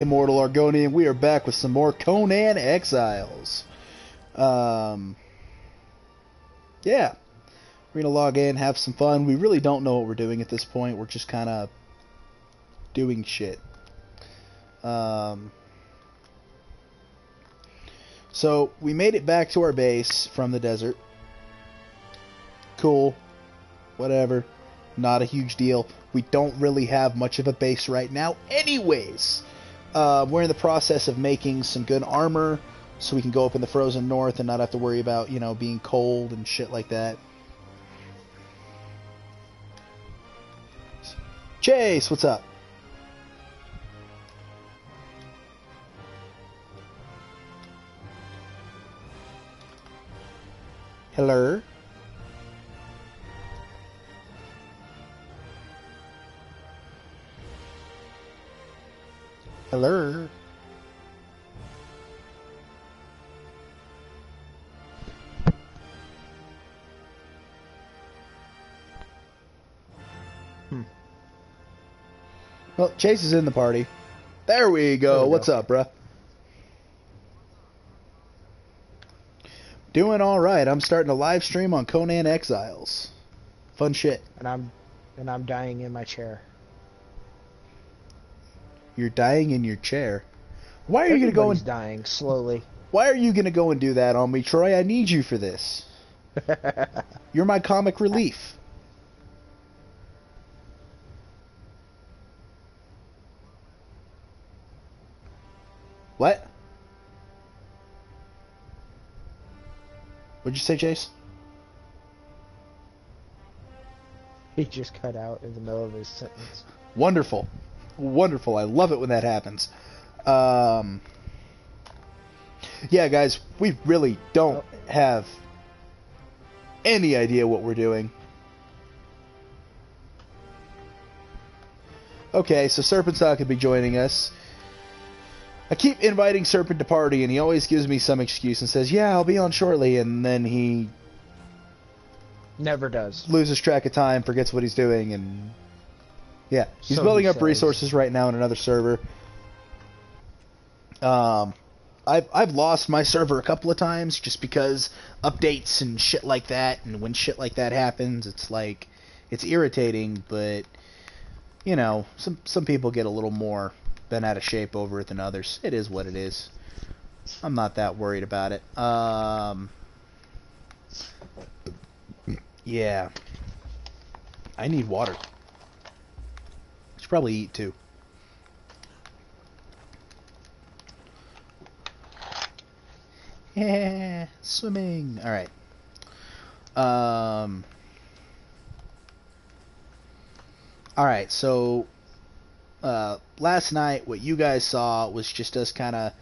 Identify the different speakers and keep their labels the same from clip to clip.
Speaker 1: Immortal Argonian, we are back with some more Conan Exiles. Um, yeah, we're gonna log in, have some fun. We really don't know what we're doing at this point. We're just kind of doing shit. Um, so we made it back to our base from the desert. Cool, whatever. Not a huge deal. We don't really have much of a base right now, anyways. We're in the process of making some good armor so we can go up in the frozen north and not have to worry about, being cold and shit like that. Chase, what's up? Hello? Hello? Well, Chase is in the party. There we go. What's up, bruh? Doing all right. I'm starting a live stream on Conan Exiles. Fun shit.
Speaker 2: And I'm dying in my chair.
Speaker 1: You're dying in your chair. Why are you gonna go and
Speaker 2: dying slowly?
Speaker 1: Why are you gonna go and do that on me, Troy? I need you for this. You're my comic relief. What? What'd you say, Chase?
Speaker 2: He just cut out in the middle of his sentence.
Speaker 1: Wonderful. Wonderful. I love it when that happens. Yeah, guys, we really don't have any idea what we're doing. Okay, so Serpent's not going to be joining us. I keep inviting Serpent to party, and he always gives me some excuse and says, yeah, I'll be on shortly, and then he
Speaker 2: never does.
Speaker 1: Loses track of time, forgets what he's doing, and yeah, he's building up resources right now in another server. I've lost my server a couple of times just because updates and shit like that, and when shit like that happens, it's like, it's irritating, but you know, some people get a little more bent out of shape over it than others. It is what it is. I'm not that worried about it. Yeah. I need water. I should probably eat too. Yeah, swimming. All right. All right. So, last night, what you guys saw was just us kind of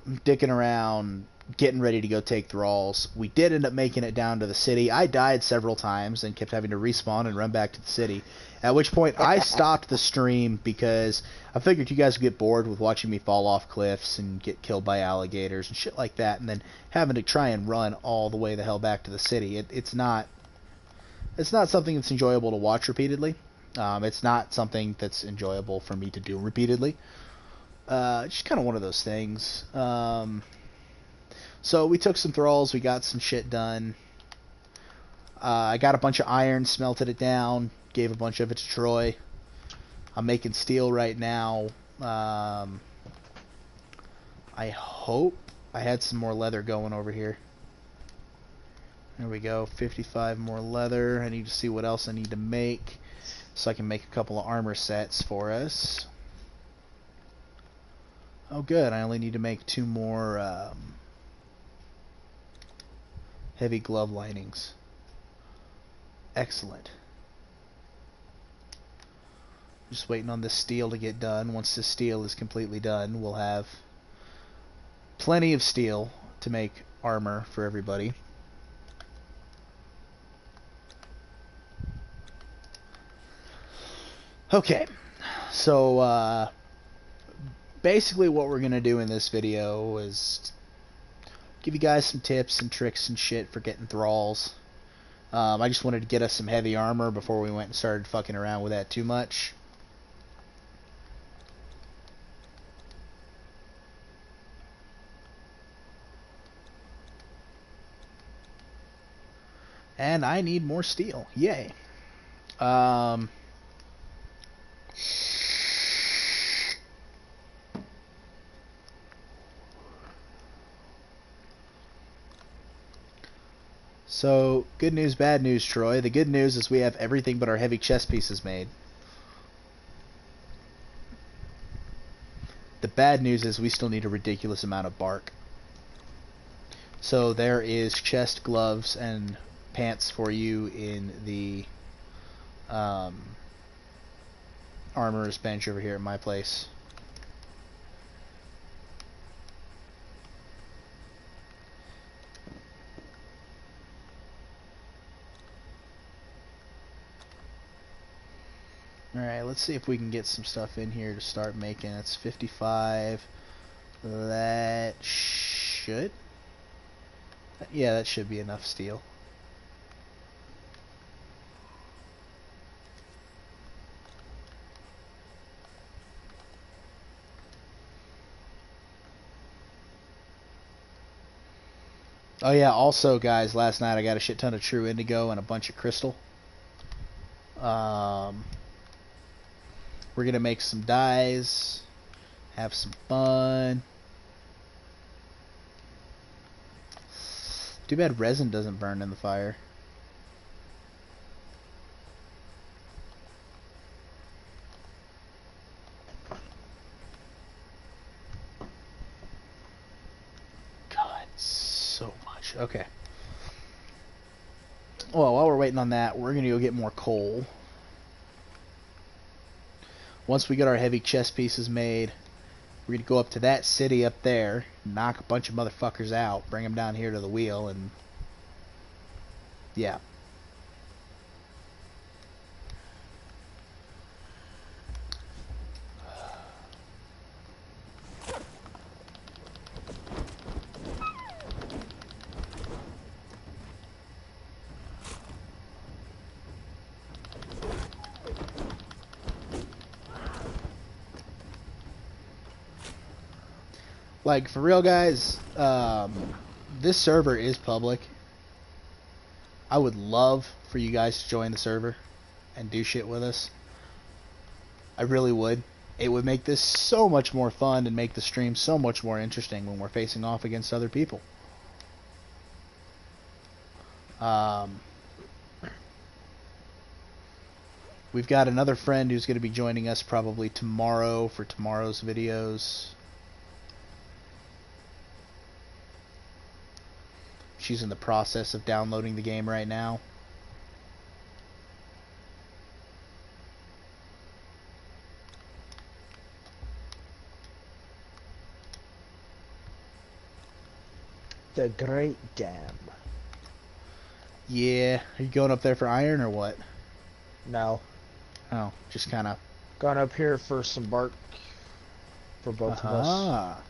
Speaker 1: dicking around, getting ready to go take thralls. We did end up making it down to the city. I died several times and kept having to respawn and run back to the city. At which point, I stopped the stream because I figured you guys would get bored with watching me fall off cliffs and get killed by alligators and shit like that, and then having to try and run all the way the hell back to the city. It's not something that's enjoyable to watch repeatedly. It's not something that's enjoyable for me to do repeatedly. Just kind of one of those things. So we took some thralls, we got some shit done. I got a bunch of iron, smelted it down, gave a bunch of it to Troy. I'm making steel right now. I hope I had some more leather going over here. There we go, 55 more leather. I need to see what else I need to make so I can make a couple of armor sets for us. Oh good, I only need to make 2 more heavy glove linings. Excellent. Just waiting on this steel to get done. Once this steel is completely done, we'll have plenty of steel to make armor for everybody. Okay, so basically what we're going to do in this video is give you guys some tips and tricks and shit for getting thralls. I just wanted to get us some heavy armor before we went and started fucking around with that too much. And I need more steel. Yay. Um, so, good news, bad news, Troy. The good news is we have everything but our heavy chest pieces made. The bad news is we still need a ridiculous amount of bark. So there is chest, gloves, and pants for you in the armorer's bench over here at my place. Alright, let's see if we can get some stuff in here to start making. It's 55. That should... Yeah, that should be enough steel. Oh yeah, also guys, last night I got a shit ton of true indigo and a bunch of crystal. We're gonna make some dyes, have some fun. Too bad resin doesn't burn in the fire. God, so much. Okay. Well, while we're waiting on that, we're gonna go get more coal. Once we get our heavy chest pieces made, we're gonna go up to that city up there, knock a bunch of motherfuckers out, bring them down here to the wheel, and yeah. Like, for real, guys, this server is public. I would love for you guys to join the server and do shit with us. I really would. It would make this so much more fun and make the stream so much more interesting when we're facing off against other people. We've got another friend who's going to be joining us probably tomorrow for tomorrow's videos. She's in the process of downloading the game right now.
Speaker 2: The Great Dam.
Speaker 1: Yeah, are you going up there for iron or what?
Speaker 2: No.
Speaker 1: Oh, just kind of...
Speaker 2: Going up here for some bark for both of us.
Speaker 1: Ah,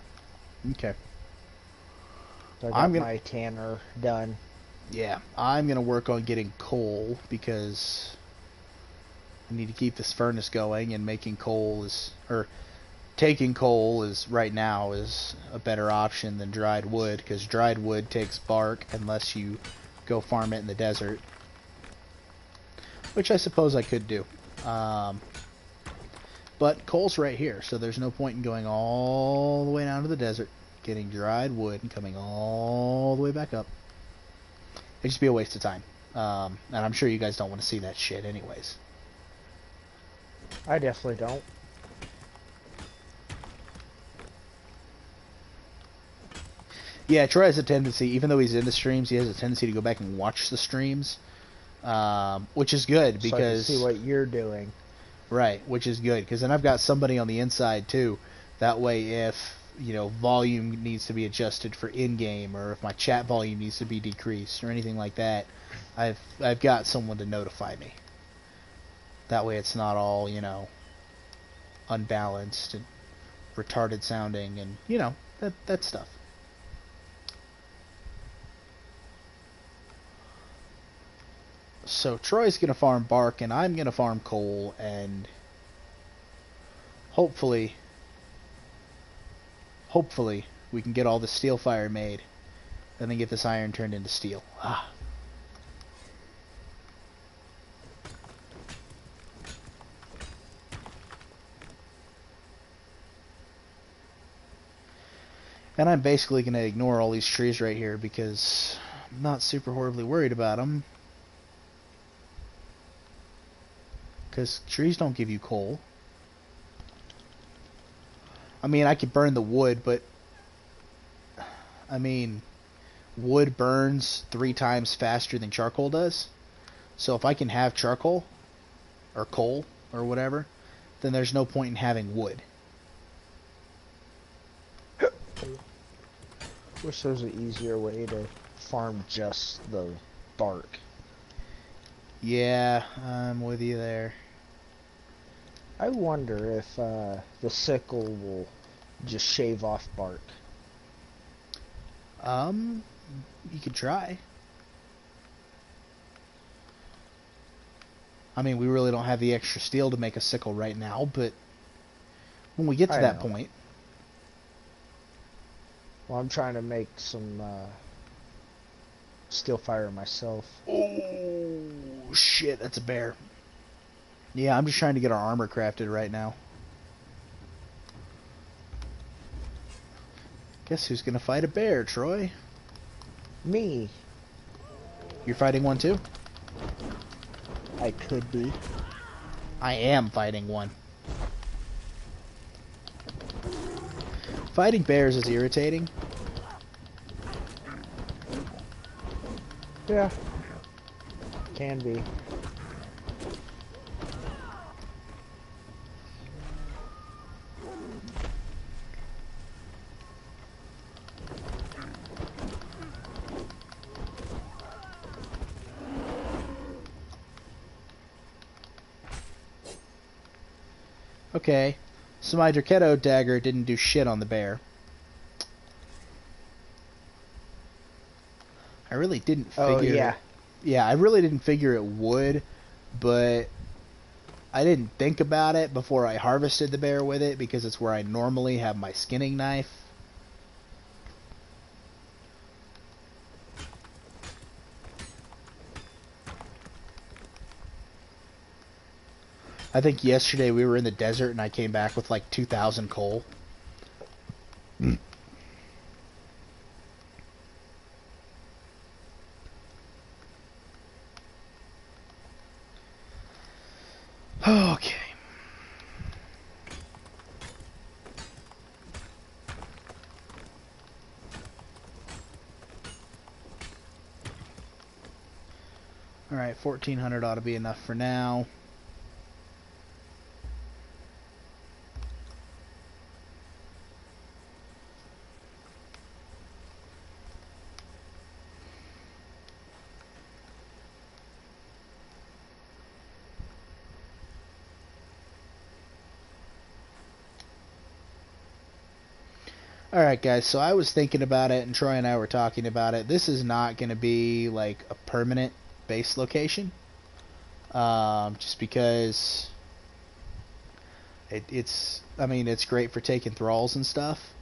Speaker 1: okay.
Speaker 2: So I got my tanner done.
Speaker 1: Yeah, I'm going to work on getting coal because I need to keep this furnace going, and making coal is... or taking coal is, right now, is a better option than dried wood, because dried wood takes bark unless you go farm it in the desert. Which I suppose I could do. But coal's right here, so there's no point in going all the way down to the desert, getting dried wood, and coming all the way back up. It'd just be a waste of time. And I'm sure you guys don't want to see that shit anyways.
Speaker 2: I definitely don't.
Speaker 1: Yeah, Troy has a tendency, even though he's into streams, he has a tendency to go back and watch the streams. Which is good, because...
Speaker 2: So I can see what you're doing.
Speaker 1: Right, which is good, because then I've got somebody on the inside, too. That way, if, you know, volume needs to be adjusted for in-game, or if my chat volume needs to be decreased, or anything like that, I've got someone to notify me. That way it's not all, you know, unbalanced and retarded sounding, and, you know, that stuff. So Troy's going to farm bark, and I'm going to farm coal, and hopefully we can get all the steel fire made, and then get this iron turned into steel. Ah. And I'm basically going to ignore all these trees right here because I'm not super horribly worried about them. Because trees don't give you coal. I mean, I could burn the wood, but... I mean, wood burns 3 times faster than charcoal does. So if I can have charcoal, or coal, or whatever, then there's no point in having wood.
Speaker 2: Wish there was an easier way to farm just the bark.
Speaker 1: Yeah, I'm with you there.
Speaker 2: I wonder if the sickle will just shave off bark.
Speaker 1: You could try. I mean, we really don't have the extra steel to make a sickle right now, but when we get to
Speaker 2: I
Speaker 1: that
Speaker 2: know.
Speaker 1: point...
Speaker 2: Well, I'm trying to make some steel fire myself.
Speaker 1: Oh, shit, that's a bear. Yeah, I'm just trying to get our armor crafted right now. Guess who's gonna fight a bear, Troy?
Speaker 2: Me,
Speaker 1: You're fighting one too?
Speaker 2: I could be.
Speaker 1: I am fighting one. Fighting bears is irritating.
Speaker 2: Yeah, can be.
Speaker 1: Okay, so my Draketo dagger didn't do shit on the bear. I really didn't
Speaker 2: Oh
Speaker 1: figure
Speaker 2: yeah,
Speaker 1: it. Yeah, I really didn't figure it would, but I didn't think about it before I harvested the bear with it because it's where I normally have my skinning knife. I think yesterday we were in the desert and I came back with like 2,000 coal. Okay. Alright, 1,400 ought to be enough for now. Alright guys, so I was thinking about it and Troy and I were talking about it. This is not going to be like a permanent base location. Just because I mean, it's great for taking thralls and stuff,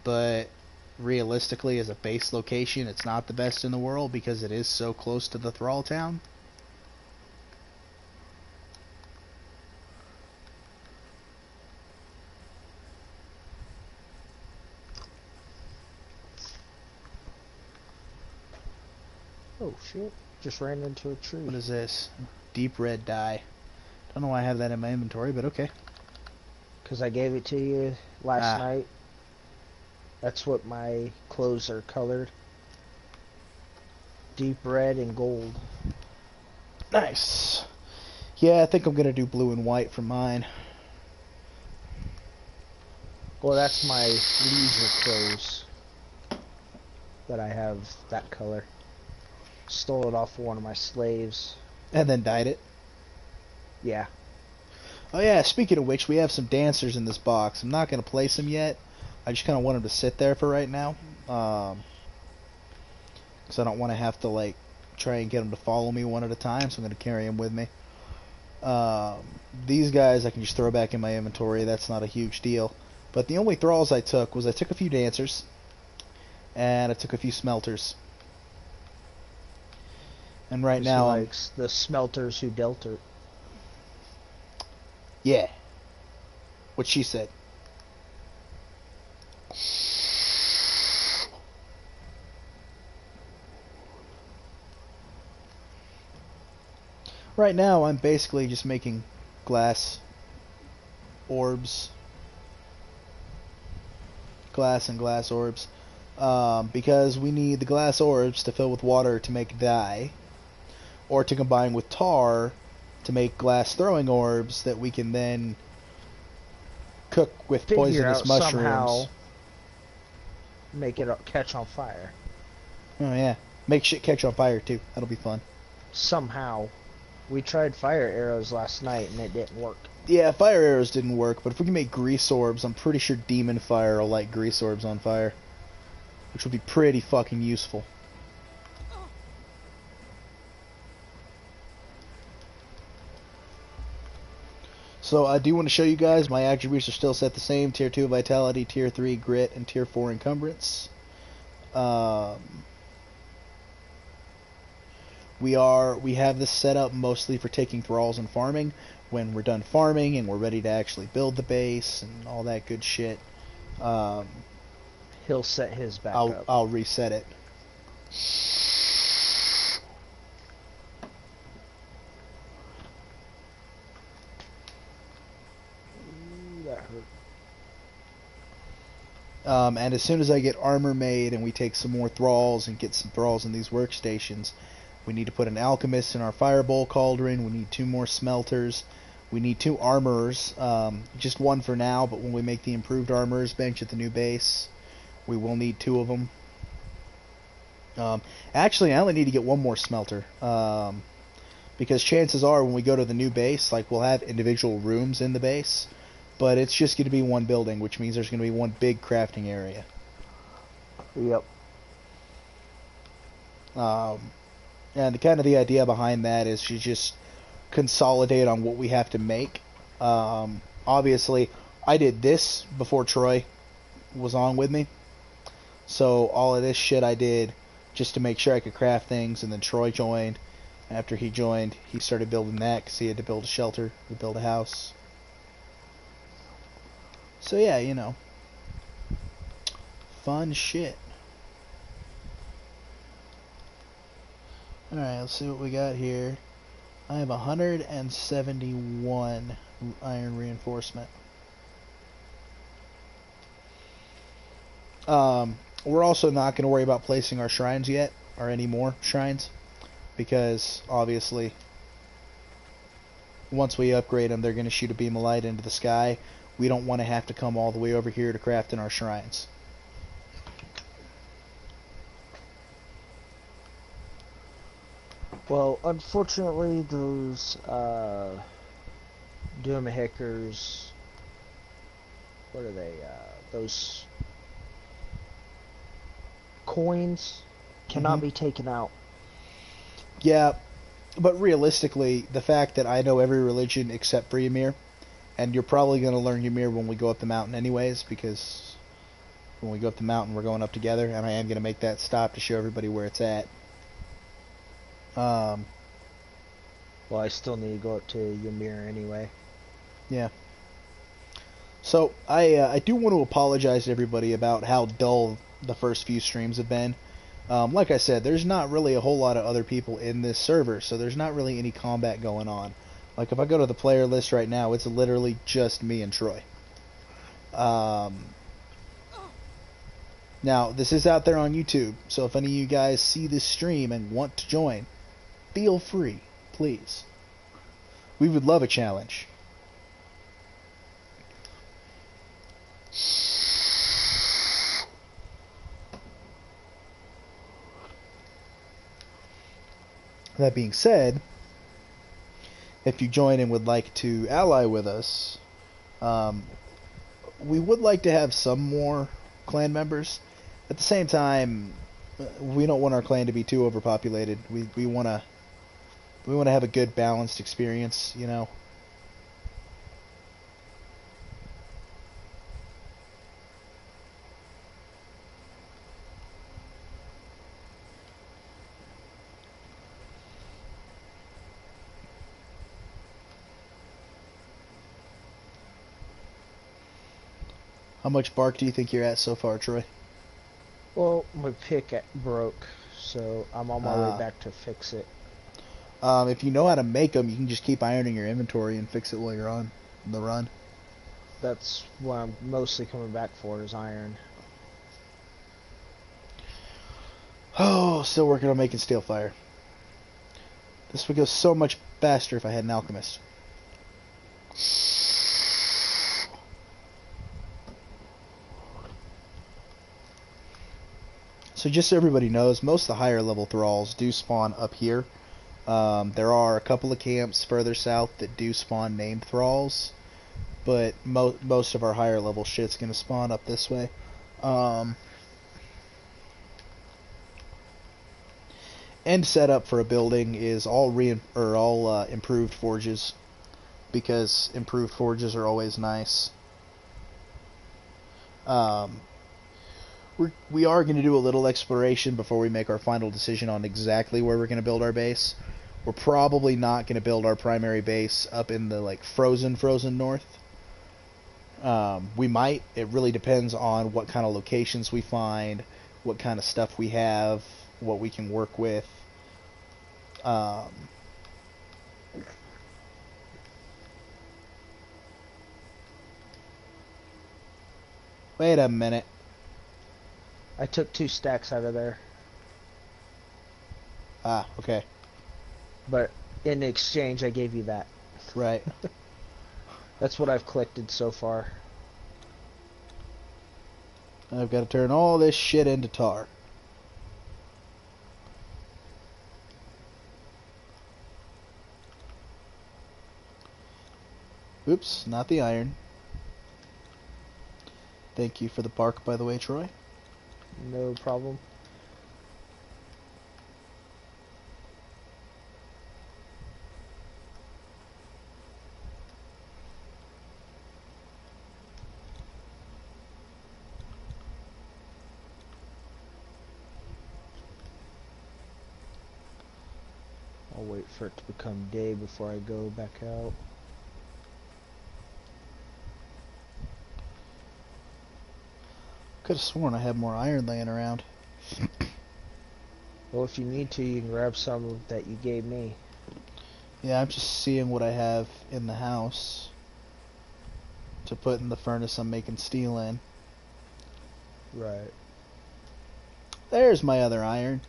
Speaker 1: but realistically as a base location, it's not the best in the world because it is so close to the thrall town.
Speaker 2: oh shit, just ran into a tree.
Speaker 1: What is this? Deep red dye. Don't know why I have that in my inventory, but okay.
Speaker 2: Because I gave it to you last
Speaker 1: Ah.
Speaker 2: night. That's what my clothes are colored. Deep red and gold.
Speaker 1: Nice. Yeah, I think I'm going to do blue and white for mine.
Speaker 2: Well, that's my leisure clothes that I have that color. Stole it off one of my slaves.
Speaker 1: And then dyed it.
Speaker 2: Yeah.
Speaker 1: Oh yeah, speaking of which, we have some dancers in this box. I'm not going to place them yet. I just kind of want them to sit there for right now. Because I don't want to have to, like, try and get them to follow me one at a time, so I'm going to carry them with me. These guys I can just throw back in my inventory. That's not a huge deal. But the only thralls I took was I took a few dancers, and I took a few smelters. And right
Speaker 2: She
Speaker 1: now,
Speaker 2: likes the smelters who dealt her.
Speaker 1: yeah, what she said. Right now, I'm basically just making glass orbs, glass and glass orbs, because we need the glass orbs to fill with water to make dye, or to combine with tar to make glass throwing orbs that we can then cook with
Speaker 2: Figure
Speaker 1: poisonous
Speaker 2: out somehow
Speaker 1: mushrooms.
Speaker 2: make it catch on fire.
Speaker 1: Oh yeah, make shit catch on fire too. That'll be fun.
Speaker 2: Somehow. We tried fire arrows last night and it didn't work.
Speaker 1: Yeah, fire arrows didn't work, but if we can make grease orbs, I'm pretty sure demon fire will light grease orbs on fire, which would be pretty fucking useful. So I do want to show you guys my attributes are still set the same: tier 2 vitality, tier 3 grit, and tier 4 encumbrance. We have this set up mostly for taking thralls and farming. When we're done farming and we're ready to actually build the base and all that good shit,
Speaker 2: He'll set his back up.
Speaker 1: I'll reset it.
Speaker 2: That hurt.
Speaker 1: And as soon as I get armor made and we take some more thralls and get some thralls in these workstations, we need to put an alchemist in our firebowl cauldron. We need 2 more smelters. We need 2 armorers. Just 1 for now, but when we make the improved armorers bench at the new base, we will need 2 of them. Actually, I only need to get 1 more smelter. Because chances are when we go to the new base, like, we'll have individual rooms in the base, but it's just going to be 1 building, which means there's going to be 1 big crafting area.
Speaker 2: Yep.
Speaker 1: And the idea behind that is to just consolidate on what we have to make. Obviously, I did this before Troy was on with me, so all of this shit I did just to make sure I could craft things, and then Troy joined. After he joined, he started building that because he had to build a shelter, to build a house. So yeah, you know, fun shit. Alright, let's see what we got here. I have 171 iron reinforcement. We're also not going to worry about placing our shrines yet, or any more shrines, because obviously once we upgrade them, they're going to shoot a beam of light into the sky. We don't want to have to come all the way over here to craft in our shrines.
Speaker 2: Well, unfortunately, those Doomhickers, what are they? Those coins cannot be taken out.
Speaker 1: Yeah, but realistically, the fact that I know every religion except for Ymir, and you're probably going to learn Ymir when we go up the mountain anyways, because when we go up the mountain, we're going up together, and I am going to make that stop to show everybody where it's at.
Speaker 2: Well, I still need to go up to Ymir anyway.
Speaker 1: Yeah. So, I do want to apologize to everybody about how dull the first few streams have been. Like I said, there's not really a whole lot of other people in this server, so there's not really any combat going on. Like, if I go to the player list right now, it's literally just me and Troy. Now, this is out there on YouTube, so if any of you guys see this stream and want to join, feel free, please. We would love a challenge. That being said, if you join and would like to ally with us, we would like to have some more clan members. At the same time, we don't want our clan to be too overpopulated. We want to have a good balanced experience, you know. How much bark do you think you're at so far, Troy?
Speaker 2: Well, my pick broke, so I'm on my way back to fix it.
Speaker 1: If you know how to make them, you can just keep ironing your inventory and fix it while you're on the run.
Speaker 2: That's what I'm mostly coming back for is iron.
Speaker 1: Oh, still working on making steel fire. This would go so much faster if I had an alchemist. So just so everybody knows, most of the higher level thralls do spawn up here. There are a couple of camps further south that do spawn named thralls, but most of our higher level shit's gonna spawn up this way. End setup for a building is all improved forges, because improved forges are always nice. We are going to do a little exploration before we make our final decision on exactly where we're going to build our base. We're probably not going to build our primary base up in the like frozen north. We might. It really depends on what kind of locations we find, what kind of stuff we have, what we can work with. Wait a minute.
Speaker 2: I took 2 stacks out of there,
Speaker 1: Ah, okay.
Speaker 2: but in exchange I gave you that.
Speaker 1: Right.
Speaker 2: That's what I've collected so far.
Speaker 1: I've got to turn all this shit into tar. Oops, not the iron. Thank you for the bark, by the way, Troy.
Speaker 2: No problem. I'll wait for it to become day before I go back out.
Speaker 1: Could have sworn I had more iron laying around.
Speaker 2: Well, if you need to, you can grab some that you gave me.
Speaker 1: Yeah, I'm just seeing what I have in the house to put in the furnace I'm making steel in.
Speaker 2: Right.
Speaker 1: There's my other iron.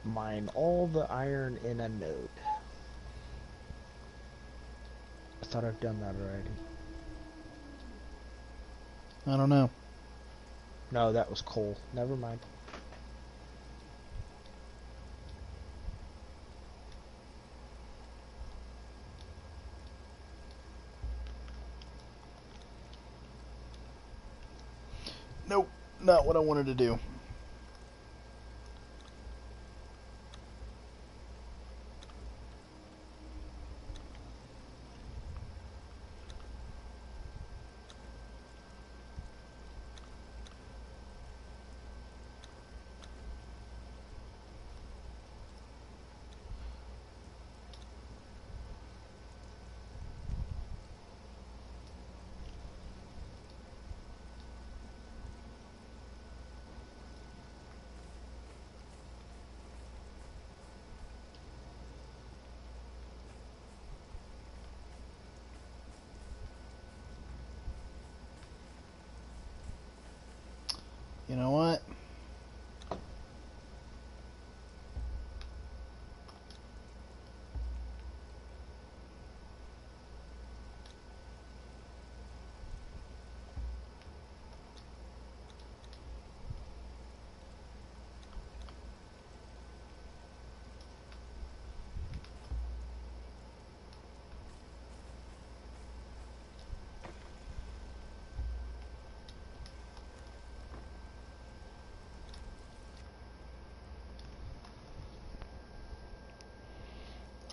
Speaker 2: Mine all the iron in a node. I thought I've done that already.
Speaker 1: I don't know.
Speaker 2: No, that was coal. Never mind.
Speaker 1: Nope, not what I wanted to do. You know what?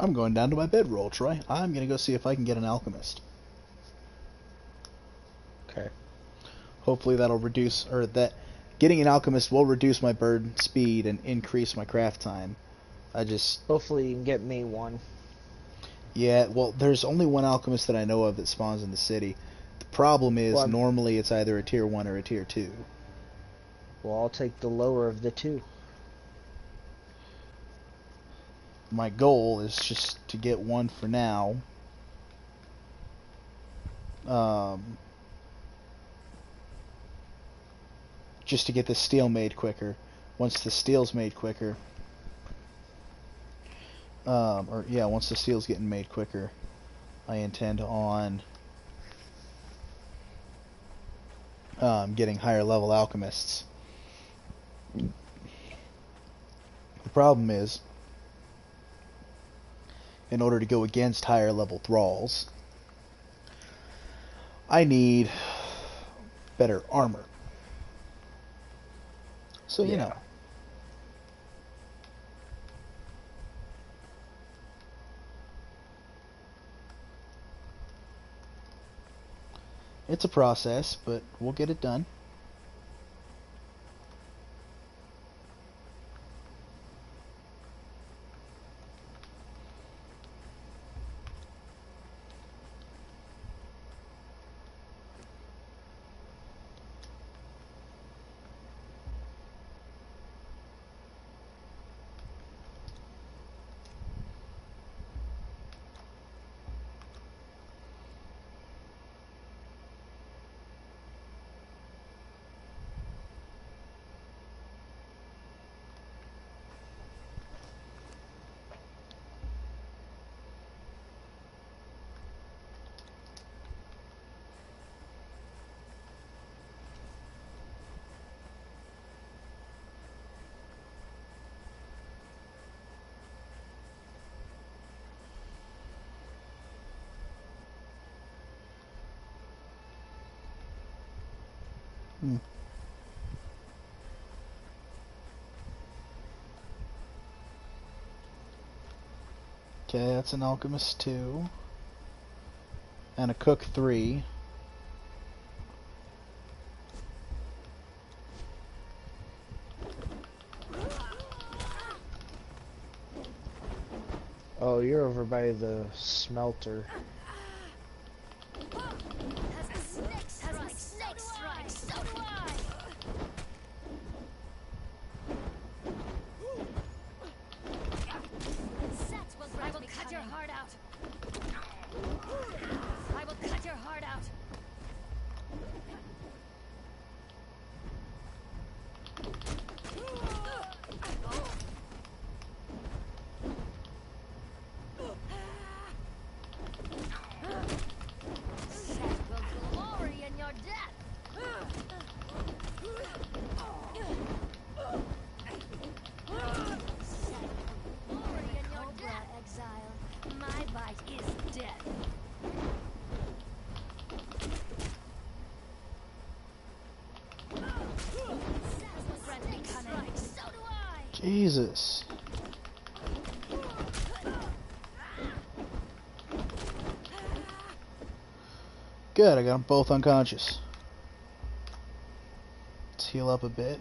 Speaker 1: I'm going down to my bedroll, Troy. I'm gonna go see if I can get an alchemist.
Speaker 2: Okay.
Speaker 1: Hopefully that'll reduce, or that getting an alchemist will reduce my burn speed and increase my craft time. I just,
Speaker 2: Hopefully you can get me one.
Speaker 1: yeah, well, there's only one alchemist that I know of that spawns in the city. The problem is,
Speaker 2: Well,
Speaker 1: normally it's either a tier 1 or a tier 2.
Speaker 2: I'll take the lower of the two.
Speaker 1: My goal is just to get one for now. Um, just to get the steel made quicker. Once the steel's made quicker, or yeah, once the steel's getting made quicker, I intend on getting higher level alchemists. The problem is, in order to go against higher level thralls, I need better armor. So, you know.
Speaker 2: Yeah.
Speaker 1: It's a process, but we'll get it done. Hmm. Okay, that's an alchemist 2. And a cook 3.
Speaker 2: Oh, you're over by the smelter.
Speaker 1: Jesus. Good, I got them both unconscious. Let's heal up a bit.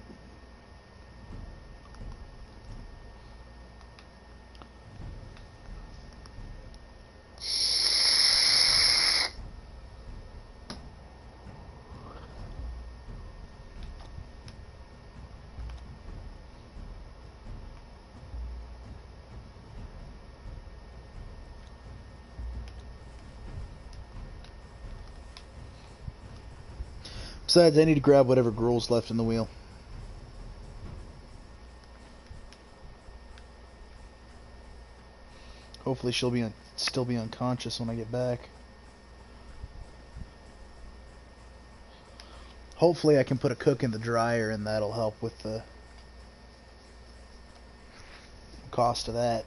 Speaker 1: Besides, I need to grab whatever gruel's left in the wheel. Hopefully she'll still be unconscious when I get back. Hopefully I can put a cook in the dryer and that'll help with the cost of that.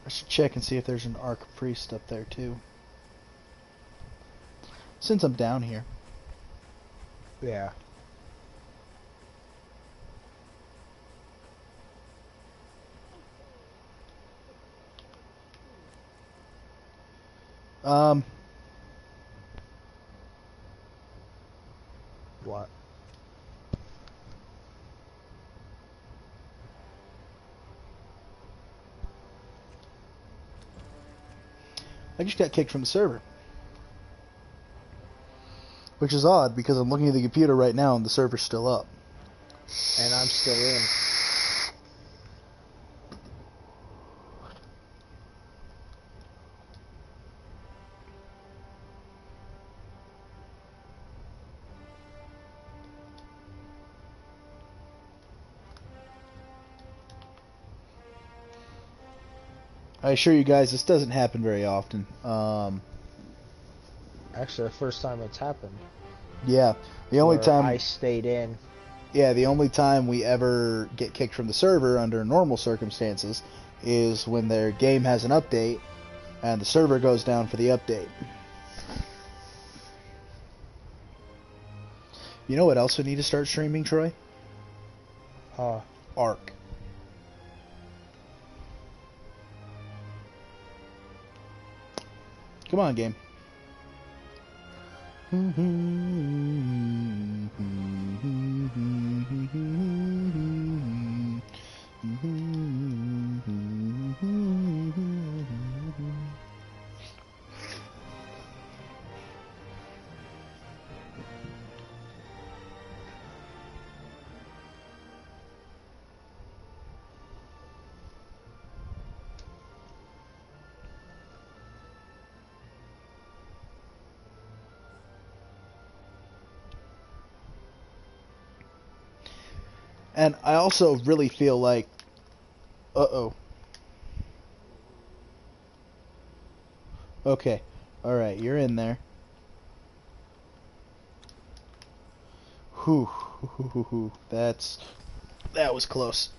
Speaker 1: I should check and see if there's an Arc Priest up there too. Since I'm down here.
Speaker 2: Yeah. What?
Speaker 1: I just got kicked from the server. Which is odd because I'm looking at the computer right now and the server's still up.
Speaker 2: And I'm still in.
Speaker 1: I assure you guys, this doesn't happen very often.
Speaker 2: Actually, the first time it's happened.
Speaker 1: Yeah, the only time
Speaker 2: I stayed in.
Speaker 1: Yeah, the only time we ever get kicked from the server under normal circumstances is when their game has an update and the server goes down for the update. You know what else we need to start streaming, Troy? Ark. Come on, game. And I also really feel like... Uh-oh. Okay. Alright, you're in there. Whew. That was close.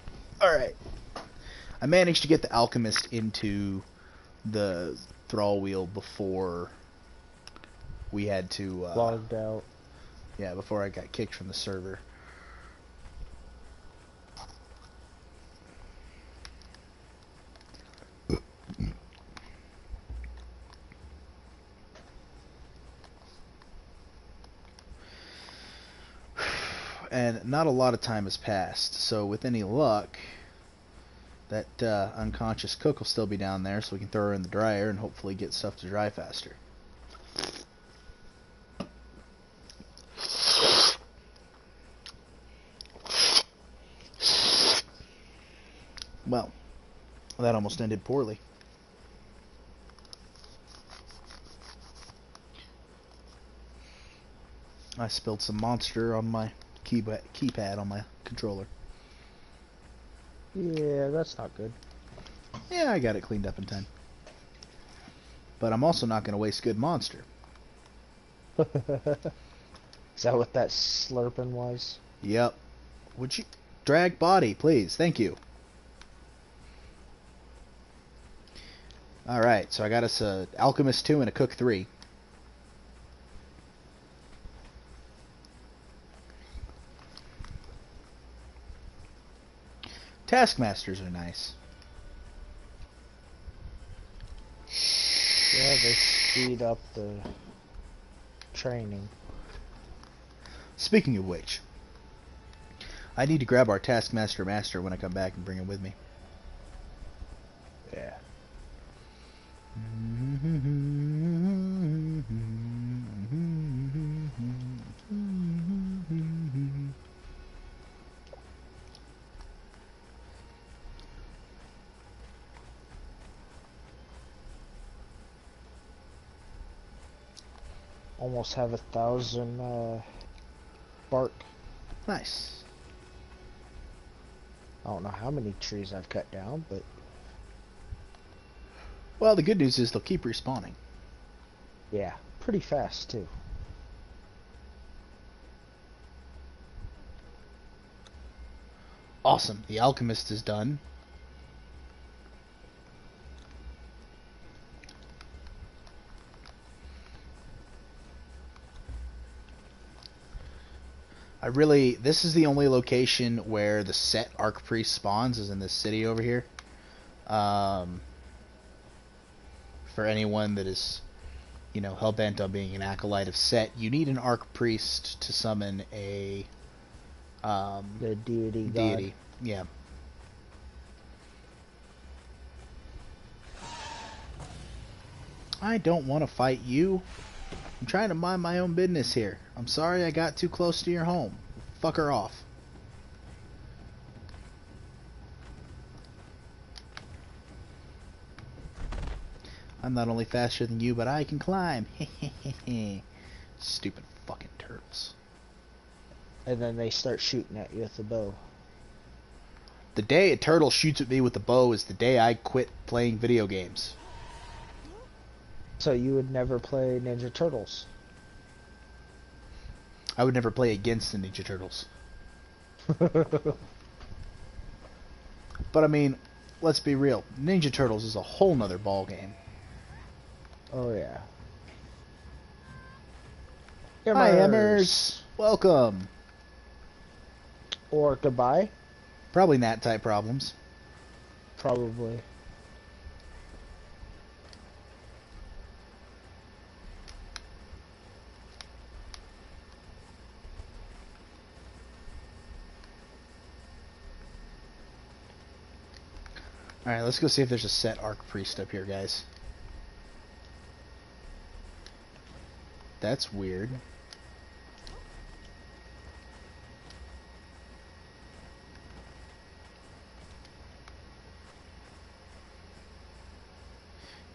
Speaker 1: Alright. I managed to get the Alchemist into the thrall wheel before we had to...
Speaker 2: logged out.
Speaker 1: Yeah, before I got kicked from the server. And not a lot of time has passed, so with any luck, that unconscious cook will still be down there, so we can throw her in the dryer and hopefully get stuff to dry faster. Well, that almost ended poorly. I spilled some monster on my keypad on my controller.
Speaker 2: Yeah, that's not good.
Speaker 1: Yeah, I got it cleaned up in time. But I'm also not going to waste good monster.
Speaker 2: Is that what that slurping was?
Speaker 1: Yep. Would you drag body, please? Thank you. Alright, so I got us a Alchemist 2 and a Cook 3. Taskmasters are nice.
Speaker 2: Yeah, they speed up the training.
Speaker 1: Speaking of which, I need to grab our Taskmaster Master when I come back and bring him with me.
Speaker 2: Yeah. Almost have 1,000 bark.
Speaker 1: Nice.
Speaker 2: I don't know how many trees I've cut down, but
Speaker 1: Well, the good news is they'll keep respawning.
Speaker 2: yeah, pretty fast too.
Speaker 1: Awesome. The alchemist is done. This is the only location where the set Archpriest spawns is in this city over here. For anyone that is, hell-bent on being an acolyte of Set, you need an Archpriest to summon a
Speaker 2: The deity
Speaker 1: deity.
Speaker 2: god.
Speaker 1: Yeah. I don't want to fight you. I'm trying to mind my own business here. I'm sorry I got too close to your home. Fuck her off. I'm not only faster than you, but I can climb. Stupid fucking turtles.
Speaker 2: And then they start shooting at you with the bow.
Speaker 1: The day a turtle shoots at me with the bow is the day I quit playing video games.
Speaker 2: So you would never play Ninja Turtles?
Speaker 1: I would never play against the Ninja Turtles. But I mean, let's be real. Ninja Turtles is a whole nother ball game.
Speaker 2: Oh yeah.
Speaker 1: Hi, Emmers. Welcome.
Speaker 2: Or goodbye?
Speaker 1: Probably Nat type problems.
Speaker 2: Probably.
Speaker 1: Alright, let's go see if there's a set Archpriest up here, guys. That's weird.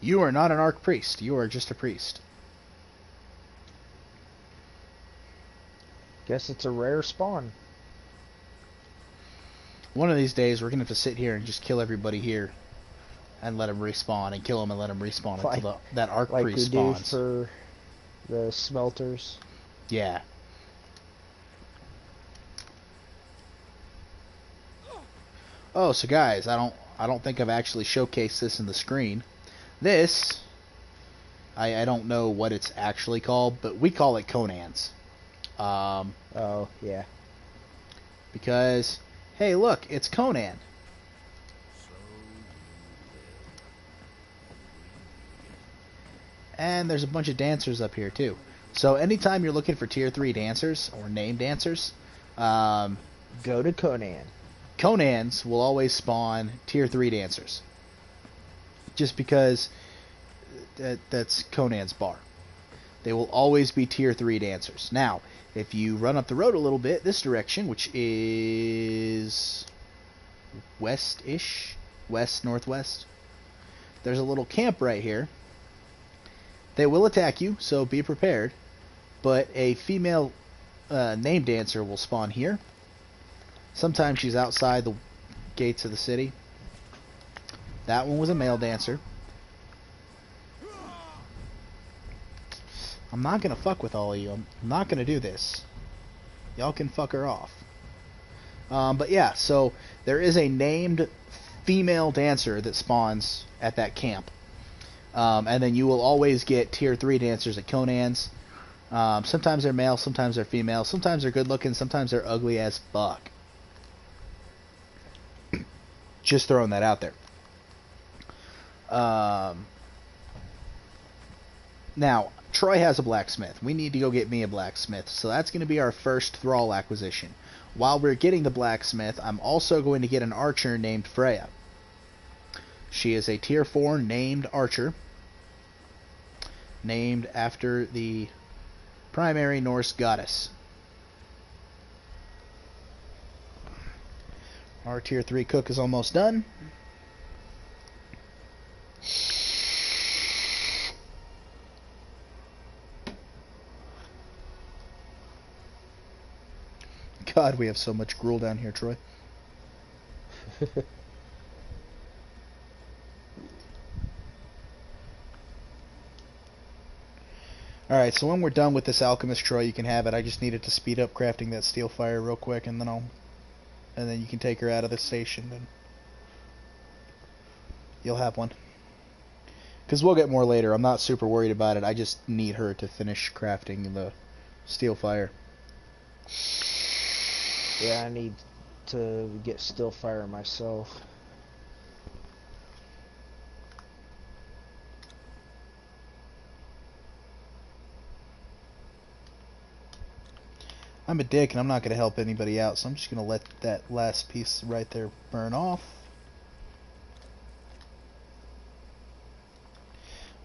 Speaker 1: You are not an Archpriest. You are just a priest.
Speaker 2: Guess it's a rare spawn.
Speaker 1: One of these days, we're going to have to sit here and just kill everybody here. And let them respawn. And kill them and let them respawn until that Archpriest
Speaker 2: Like we
Speaker 1: spawns.
Speaker 2: do for the smelters.
Speaker 1: Yeah. Oh, so guys, I don't think I've actually showcased this in the screen. This, I don't know what it's actually called, but we call it Conan's.
Speaker 2: Oh, yeah.
Speaker 1: Because, hey, look, it's Conan. And there's a bunch of dancers up here, too. So anytime you're looking for tier 3 dancers, or name dancers,
Speaker 2: Go to Conan.
Speaker 1: Conan's will always spawn tier 3 dancers. Just because that's Conan's bar. They will always be tier 3 dancers. Now, if you run up the road a little bit, this direction, which is west-ish, west-northwest, there's a little camp right here. They will attack you, so be prepared. But a female name dancer will spawn here. Sometimes she's outside the gates of the city. That one was a male dancer. I'm not going to fuck with all of you. I'm not going to do this. Y'all can fuck her off. But yeah, so there is a named female dancer that spawns at that camp. And then you will always get tier 3 dancers at Conan's. Sometimes they're male, sometimes they're female, sometimes they're good looking, sometimes they're ugly as fuck. Just throwing that out there. Now, Troy has a blacksmith. We need to go get me a blacksmith. So that's going to be our first thrall acquisition. While we're getting the blacksmith, I'm also going to get an archer named Freya. She is a tier 4 named archer. named after the primary Norse goddess. Our tier 3 cook is almost done. God, we have so much gruel down here, Troy. Alright, so when we're done with this alchemist, Troy, you can have it. I just needed to speed up crafting that steel fire real quick, and then you can take her out of the station, and you'll have one. Because we'll get more later. I'm not super worried about it. I just need her to finish crafting the steel fire.
Speaker 2: Yeah, I need to get still fire myself.
Speaker 1: I'm a dick and I'm not going to help anybody out, so I'm just going to let that last piece right there burn off.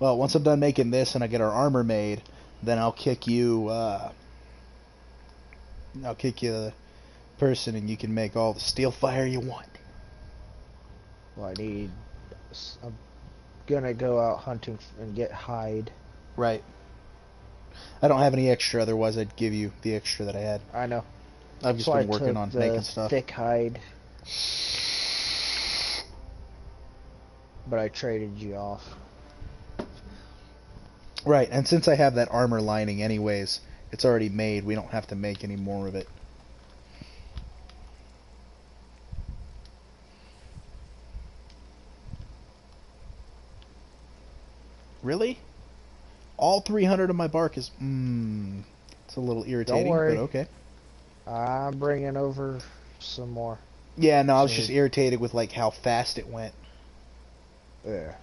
Speaker 1: Well, once I'm done making this and I get our armor made, then I'll kick you the person and you can make all the steel fire you want.
Speaker 2: Well, I'm gonna go out hunting and get hide.
Speaker 1: Right. I don't have any extra, otherwise I'd give you the extra that I had.
Speaker 2: I know.
Speaker 1: I've just
Speaker 2: So
Speaker 1: been
Speaker 2: I
Speaker 1: working
Speaker 2: took
Speaker 1: on
Speaker 2: the
Speaker 1: making stuff.
Speaker 2: thick hide, but I traded you off.
Speaker 1: Right, and since I have that armor lining anyways, it's already made, we don't have to make any more of it. Really? All 300 of my bark is... it's a little irritating,
Speaker 2: Don't worry.
Speaker 1: but okay.
Speaker 2: I'm bringing over some more.
Speaker 1: Yeah, no, I was just irritated with like how fast it went.
Speaker 2: Yeah.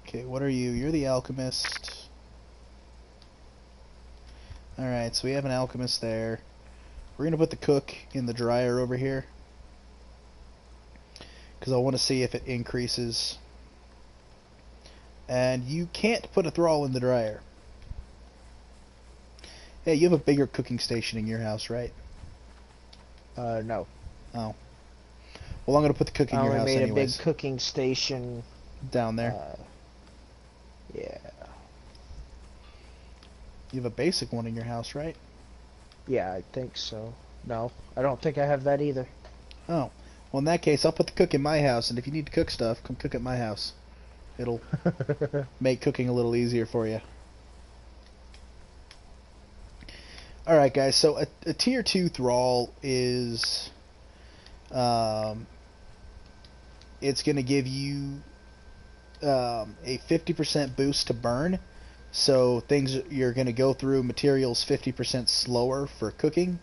Speaker 1: Okay, what are you? You're the alchemist. Alright, so we have an alchemist there. We're going to put the cook in the dryer over here, because I want to see if it increases. And you can't put a thrall in the dryer. Hey, you have a bigger cooking station in your house, right?
Speaker 2: No.
Speaker 1: Oh. Well, I'm going to put the cook in your house
Speaker 2: I only made
Speaker 1: anyways.
Speaker 2: a big cooking station.
Speaker 1: Down there.
Speaker 2: Yeah.
Speaker 1: You have a basic one in your house, right?
Speaker 2: Yeah, I think so. No, I don't think I have that either.
Speaker 1: Oh. Well, in that case, I'll put the cook in my house, and if you need to cook stuff, come cook at my house. It'll make cooking a little easier for you. Alright, guys, so a tier 2 thrall is... it's going to give you a 50% boost to burn. So things you're going to go through materials 50% slower for cooking.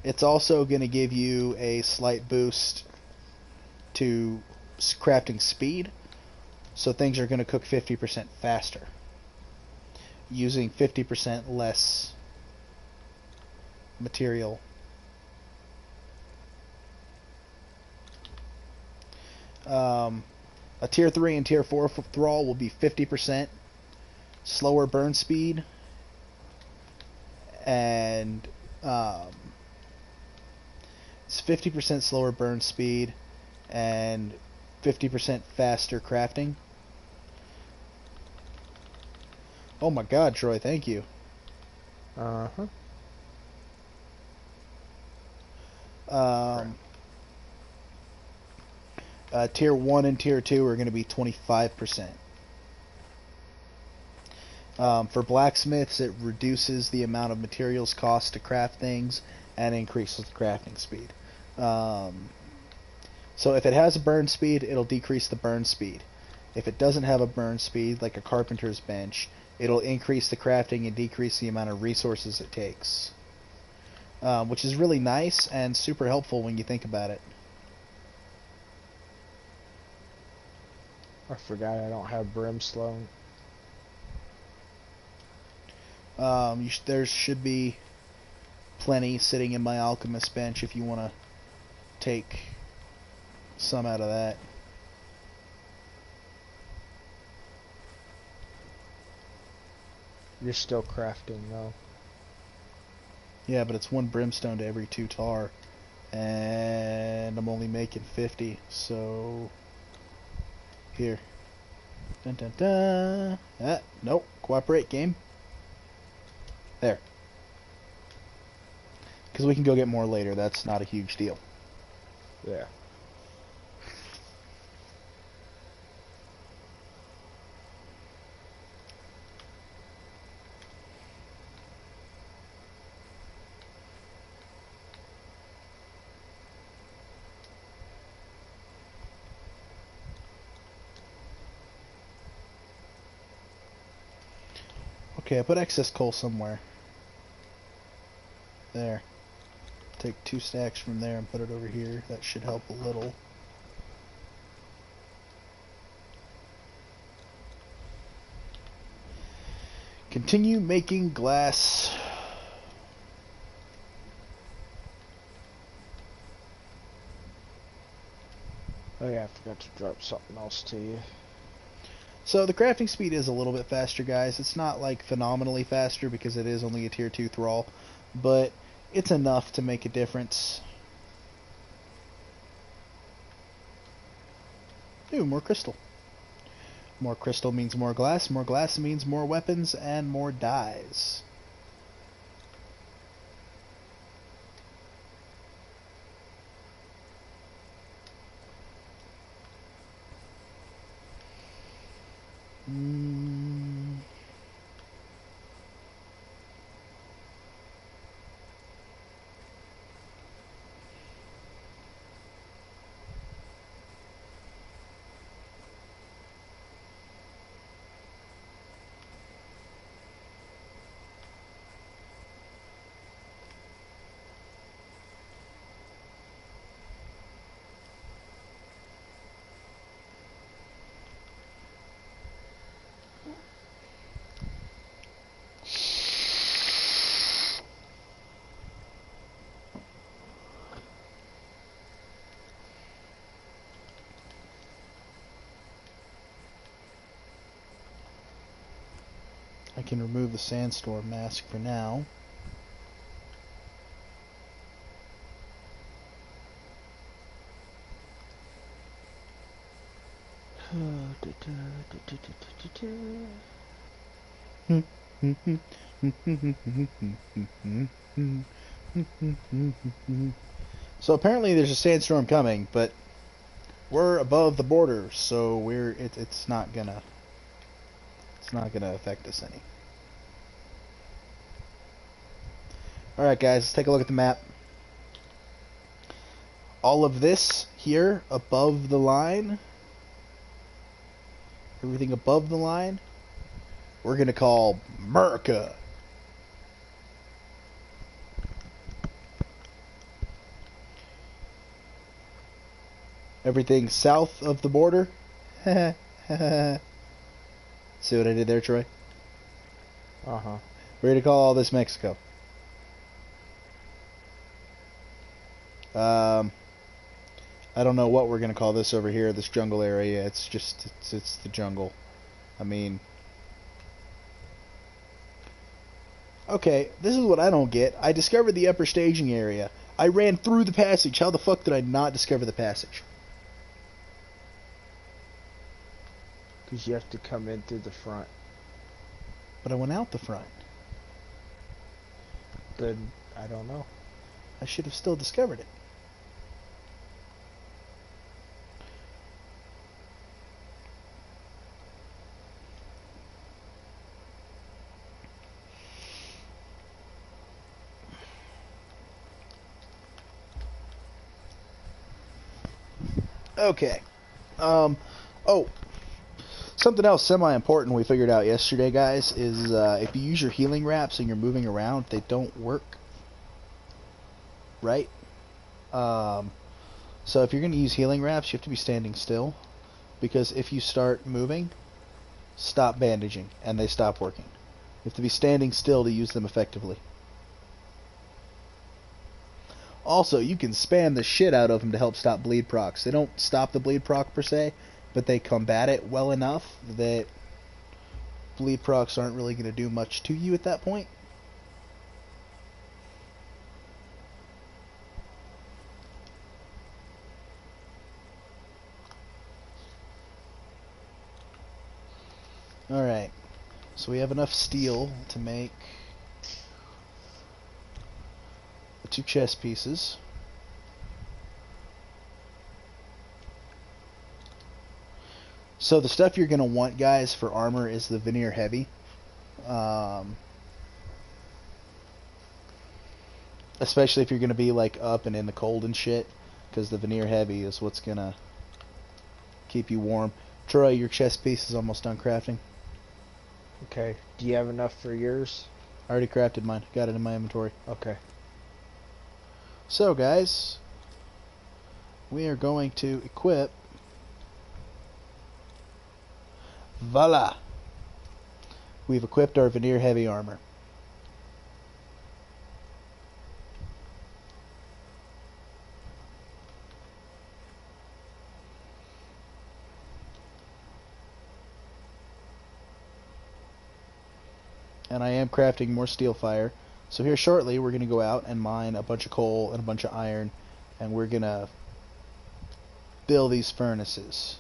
Speaker 1: It's also going to give you a slight boost to crafting speed. So things are going to cook 50% faster, using 50% less material. A tier 3 and tier 4 thrall will be 50% slower burn speed, and it's 50% slower burn speed and 50% faster crafting. Oh my god, Troy, thank you.
Speaker 2: Uh-huh.
Speaker 1: Tier 1 and tier 2 are going to be 25%. For blacksmiths, it reduces the amount of materials cost to craft things and increases the crafting speed. So if it has a burn speed, it'll decrease the burn speed. If it doesn't have a burn speed, like a carpenter's bench, it'll increase the crafting and decrease the amount of resources it takes. Which is really nice and super helpful when you think about it.
Speaker 2: I forgot I don't have brimstone.
Speaker 1: There should be plenty sitting in my alchemist bench if you want to take some out of that.
Speaker 2: You're still crafting though.
Speaker 1: Yeah, but it's one brimstone to every 2 tar. And I'm only making 50, so... Here. Dun dun dun. Nope. Cooperate, game. There. Because we can go get more later. That's not a huge deal.
Speaker 2: Yeah.
Speaker 1: Okay, I put excess coal somewhere. There. Take 2 stacks from there and put it over here. That should help a little. Continue making glass.
Speaker 2: Oh yeah, I forgot to drop something else to you.
Speaker 1: So the crafting speed is a little bit faster, guys. It's not like phenomenally faster because it is only a tier 2 thrall, but it's enough to make a difference. Ooh, more crystal. More crystal means more glass means more weapons and more dyes. I can remove the sandstorm mask for now. So apparently there's a sandstorm coming, but we're above the border, so it's not gonna affect us any. All right, guys, let's take a look at the map. All of this here above the line, everything above the line, we're gonna call America. Everything south of the border. See what I did there, Troy?
Speaker 2: Uh-huh.
Speaker 1: We're gonna call all this Mexico. I don't know what we're gonna call this over here, this jungle area. It's just it's the jungle. I mean, okay, this is what I don't get. I discovered the upper staging area. I ran through the passage. How the fuck did I not discover the passage?
Speaker 2: Because you have to come in through the front.
Speaker 1: But I went out the front.
Speaker 2: Then, I don't know.
Speaker 1: I should have still discovered it. Okay. Oh, something else semi-important we figured out yesterday, guys, is if you use your healing wraps and you're moving around, they don't work. Right? So if you're going to use healing wraps, you have to be standing still. Because if you start moving, stop bandaging, and they stop working. You have to be standing still to use them effectively. Also, you can spam the shit out of them to help stop bleed procs. They don't stop the bleed proc per se, but they combat it well enough that bleed procs aren't really going to do much to you at that point. Alright, so we have enough steel to make the 2 chest pieces. So the stuff you're going to want, guys, for armor is the veneer heavy. Especially if you're going to be like up and in the cold and shit, because the veneer heavy is what's going to keep you warm. Troy, your chest piece is almost done crafting.
Speaker 2: Okay. Do you have enough for yours?
Speaker 1: I already crafted mine. Got it in my inventory.
Speaker 2: Okay.
Speaker 1: So, guys, we are going to equip Voila! We've equipped our veneer heavy armor. And I am crafting more steel fire. So here shortly we're going to go out and mine a bunch of coal and a bunch of iron, and we're going to build these furnaces.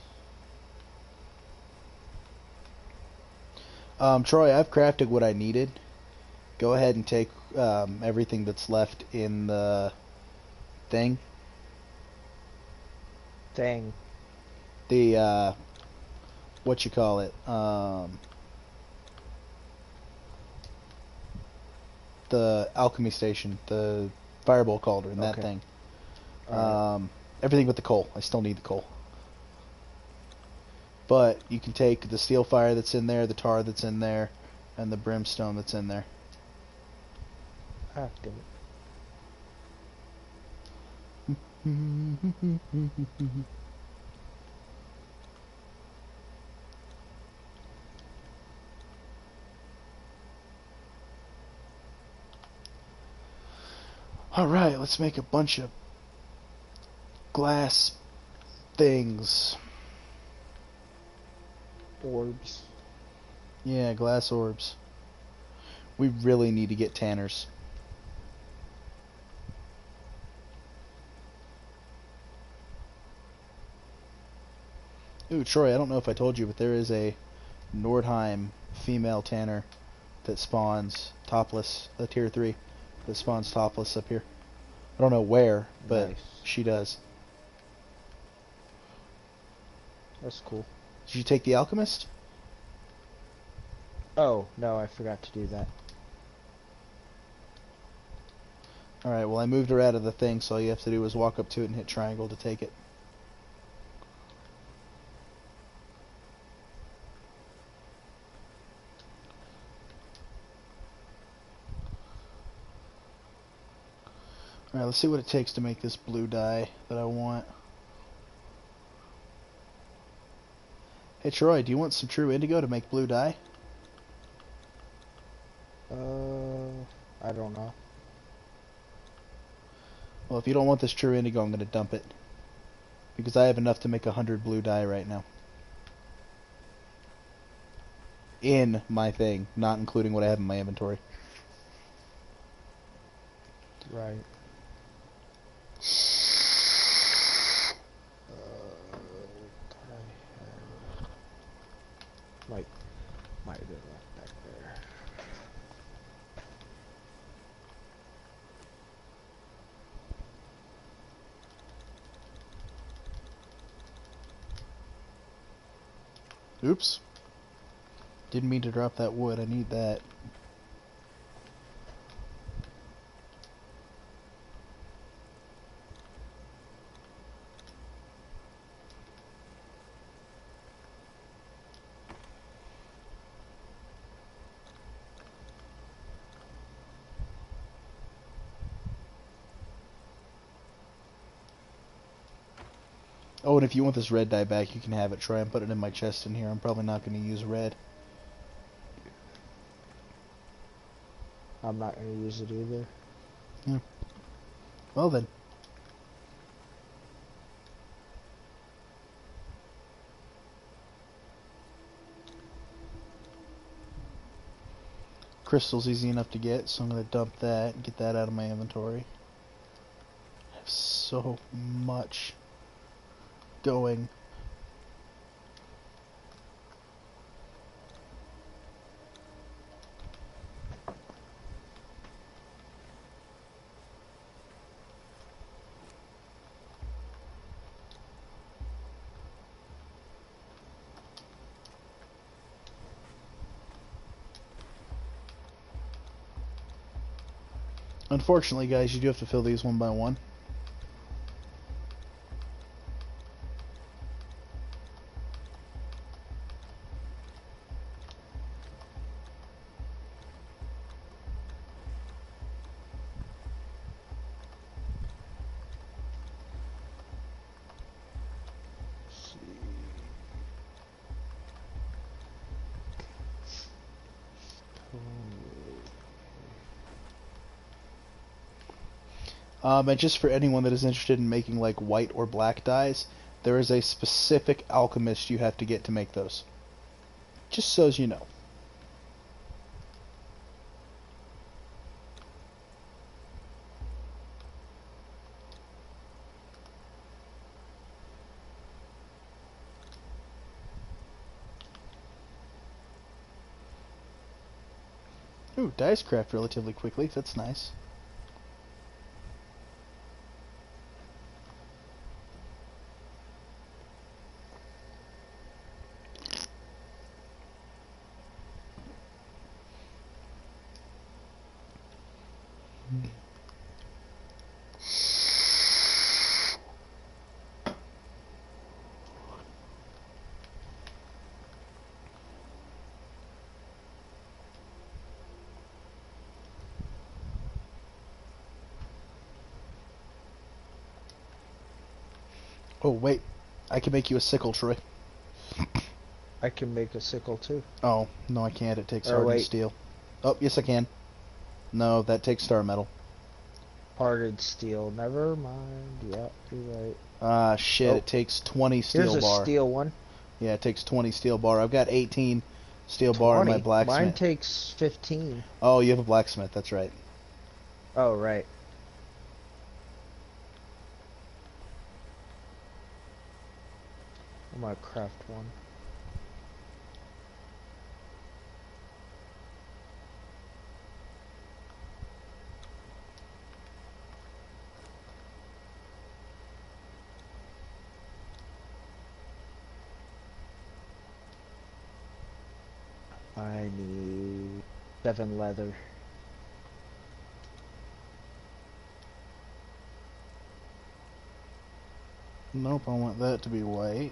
Speaker 1: Troy, I've crafted what I needed. Go ahead and take everything that's left in the thing. The, what you call it? The alchemy station, the fireball cauldron, that
Speaker 2: Okay.
Speaker 1: thing.
Speaker 2: Alright.
Speaker 1: Everything but the coal. I still need the coal. But you can take the steel fire that's in there, the tar that's in there, and the brimstone that's in there.
Speaker 2: Ah, damn it.
Speaker 1: Alright, let's make a bunch of glass things.
Speaker 2: Orbs.
Speaker 1: Yeah, glass orbs. We really need to get tanners. Ooh, Troy, I don't know if I told you, but there is a Nordheim female tanner that spawns topless, a tier 3, that spawns topless up here. I don't know where, but
Speaker 2: Nice.
Speaker 1: she does.
Speaker 2: That's cool.
Speaker 1: Did you take the alchemist?
Speaker 2: Oh, no, I forgot to do that.
Speaker 1: Alright, well I moved her out of the thing, so all you have to do is walk up to it and hit triangle to take it. Alright, let's see what it takes to make this blue dye that I want. Hey Troy, do you want some true indigo to make blue dye?
Speaker 2: I don't know.
Speaker 1: Well, if you don't want this true indigo, I'm going to dump it. Because I have enough to make 100 blue dye right now. In my thing, not including what I have in my inventory.
Speaker 2: Right. Might have been left back there.
Speaker 1: Oops. Didn't mean to drop that wood. I need that. Oh, and if you want this red dye back, you can have it. Try and put it in my chest in here. I'm probably not going to use red.
Speaker 2: I'm not going to use it either.
Speaker 1: Yeah. Well then. Crystal's easy enough to get, so I'm going to dump that and get that out of my inventory. I have so much going. Unfortunately, guys, you do have to fill these one by one. And just for anyone that is interested in making like white or black dyes, there is a specific alchemist you have to get to make those. Just so as you know. Ooh, dyes craft relatively quickly. That's nice. Oh, wait. I can make you a sickle, Troy.
Speaker 2: I can make a sickle too.
Speaker 1: Oh, no, I can't. It takes
Speaker 2: Or
Speaker 1: hardened
Speaker 2: wait,
Speaker 1: steel. Oh, yes, I can. No, that takes star metal.
Speaker 2: hardened steel. Never mind. Yeah, you're right.
Speaker 1: Ah, shit.
Speaker 2: Oh,
Speaker 1: It takes 20
Speaker 2: here's
Speaker 1: steel
Speaker 2: a
Speaker 1: bar.
Speaker 2: steel one.
Speaker 1: Yeah, it takes 20 steel bar. I've got 18 steel bar in my
Speaker 2: 20. Mine
Speaker 1: blacksmith.
Speaker 2: takes 15.
Speaker 1: Oh, you have a blacksmith. That's right.
Speaker 2: Oh, right. I'm gonna craft one. I need 7 leather.
Speaker 1: Nope, I want that to be white.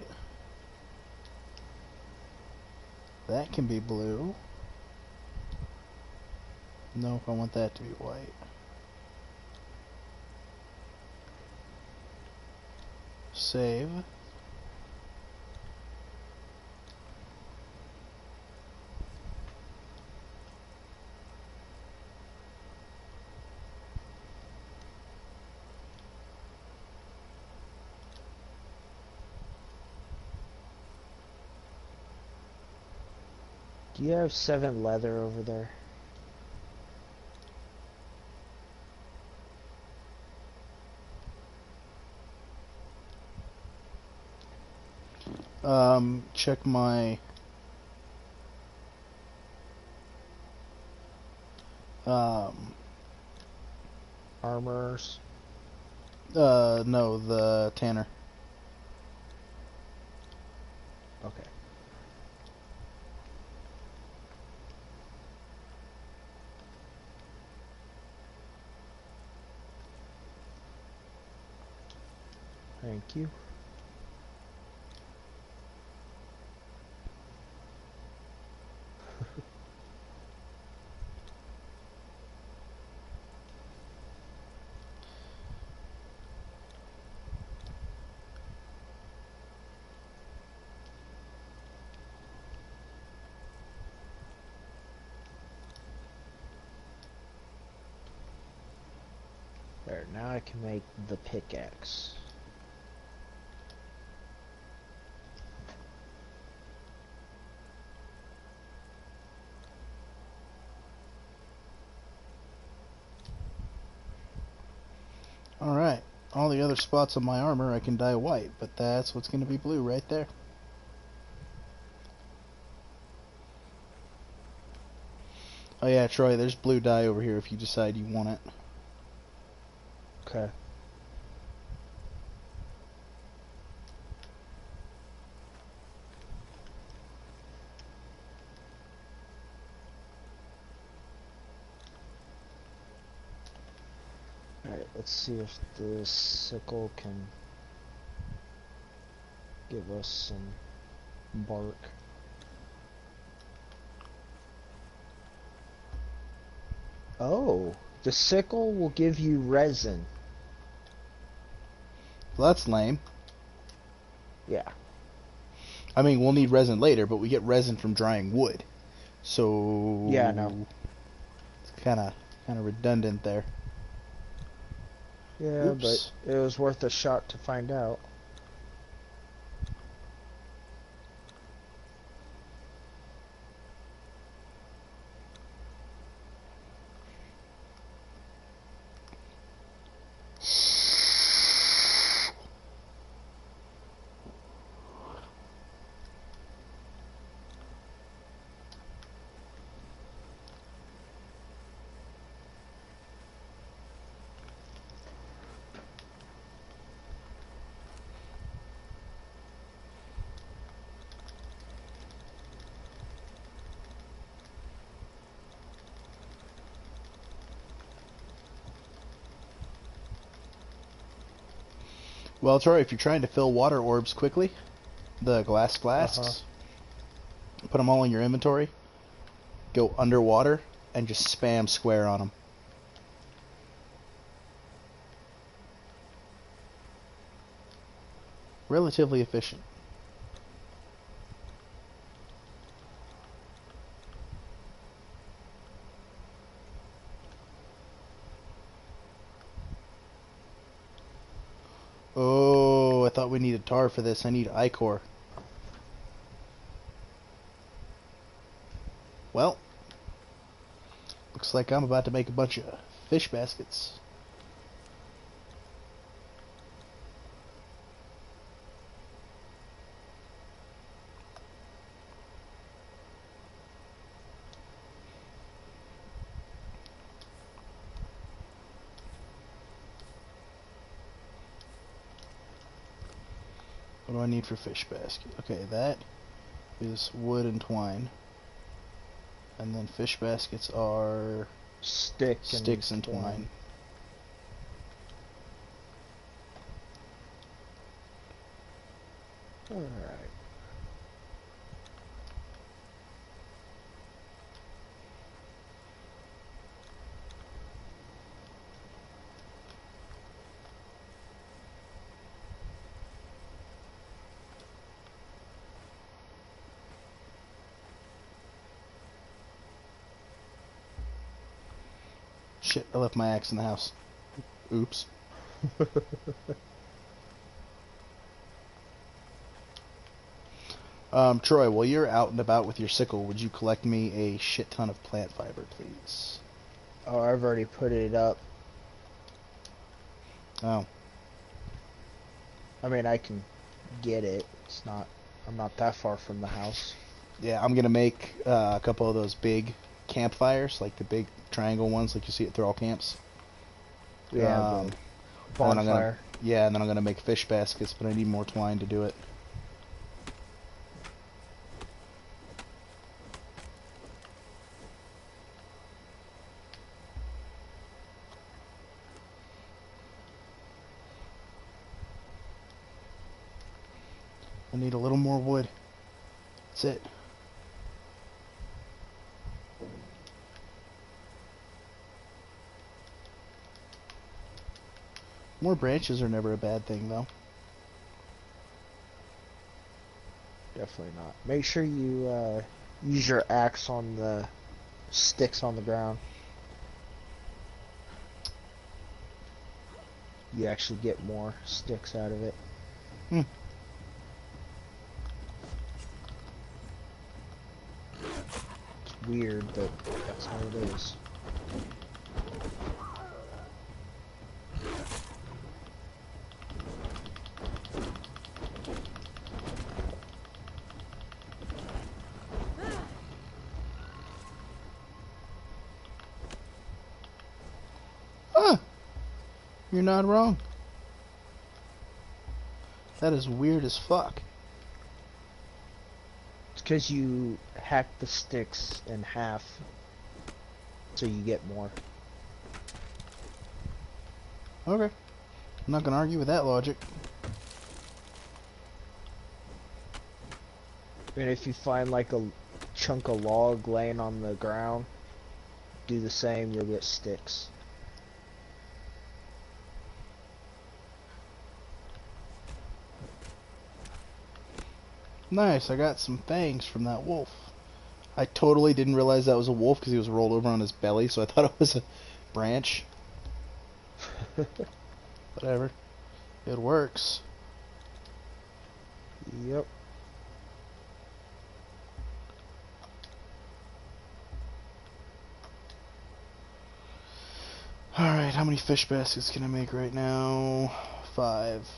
Speaker 1: That can be blue. Nope, I want that to be white. Save.
Speaker 2: Do you have 7 leather over there?
Speaker 1: Check my um
Speaker 2: Armors.
Speaker 1: no, the Tanner.
Speaker 2: Okay. Thank you. There, now I can make the pickaxe.
Speaker 1: Alright. All the other spots on my armor I can dye white, but that's what's going to be blue right there. Oh yeah, Troy, there's blue dye over here if you decide you want it.
Speaker 2: Okay. Alright, let's see if the sickle can give us some bark. Oh, the sickle will give you resin.
Speaker 1: Well, that's lame.
Speaker 2: Yeah.
Speaker 1: I mean, we'll need resin later, but we get resin from drying wood. So
Speaker 2: Yeah, no.
Speaker 1: it's kind of redundant there.
Speaker 2: Yeah,
Speaker 1: Oops.
Speaker 2: but it was worth a shot to find out.
Speaker 1: Well, Troy, if you're trying to fill water orbs quickly, the glass
Speaker 2: Uh-huh.
Speaker 1: flasks, put them all in your inventory, go underwater, and just spam square on them. Relatively efficient. Oh, I thought we needed tar for this. I need ichor. Well, looks like I'm about to make a bunch of fish baskets. What do I need for fish basket? Okay, that is wood and twine. And then fish baskets are sticks and twine.
Speaker 2: Alright.
Speaker 1: Shit, I left my axe in the house. Oops. Troy, while you're out and about with your sickle, would you collect me a shit ton of plant fiber, please?
Speaker 2: Oh, I've already put it up.
Speaker 1: Oh.
Speaker 2: I mean, I can get it. I'm not that far from the house.
Speaker 1: Yeah, I'm gonna make a couple of those big campfires, like the big triangle ones, like you see at Thrall camps.
Speaker 2: Yeah,
Speaker 1: Um,
Speaker 2: the
Speaker 1: and then I'm gonna,
Speaker 2: bonfire.
Speaker 1: yeah, and then I'm gonna make fish baskets, but I need more twine to do it. I need a little more wood. That's it. More branches are never a bad thing, though.
Speaker 2: Definitely not. Make sure you use your axe on the sticks on the ground. You actually get more sticks out of it.
Speaker 1: Hmm.
Speaker 2: It's weird, but that's how it is.
Speaker 1: You're not wrong. That is weird as fuck.
Speaker 2: It's because you hack the sticks in half so you get more.
Speaker 1: Okay. I'm not gonna argue with that logic.
Speaker 2: And if you find like a chunk of log laying on the ground, do the same, you'll get sticks.
Speaker 1: Nice, I got some fangs from that wolf. I totally didn't realize that was a wolf because he was rolled over on his belly, so I thought it was a branch. Whatever. It works.
Speaker 2: Yep.
Speaker 1: Alright, how many fish baskets can I make right now? 5.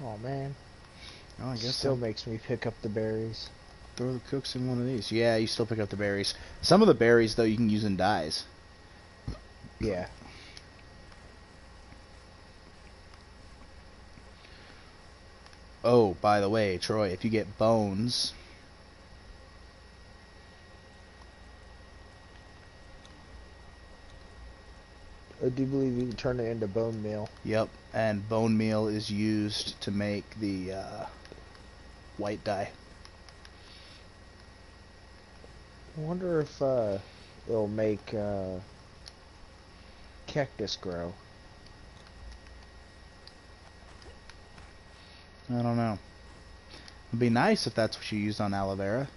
Speaker 2: Oh man.
Speaker 1: Oh, I guess
Speaker 2: Still
Speaker 1: I'll
Speaker 2: makes me pick up the berries.
Speaker 1: throw the cooks in one of these. Yeah, you still pick up the berries. Some of the berries, though, you can use in dyes.
Speaker 2: Yeah.
Speaker 1: Oh, by the way, Troy, if you get bones...
Speaker 2: I do believe you can turn it into bone meal.
Speaker 1: Yep, and bone meal is used to make the white dye.
Speaker 2: I wonder if it'll make cactus grow.
Speaker 1: I don't know. It'd be nice if that's what you used on aloe vera.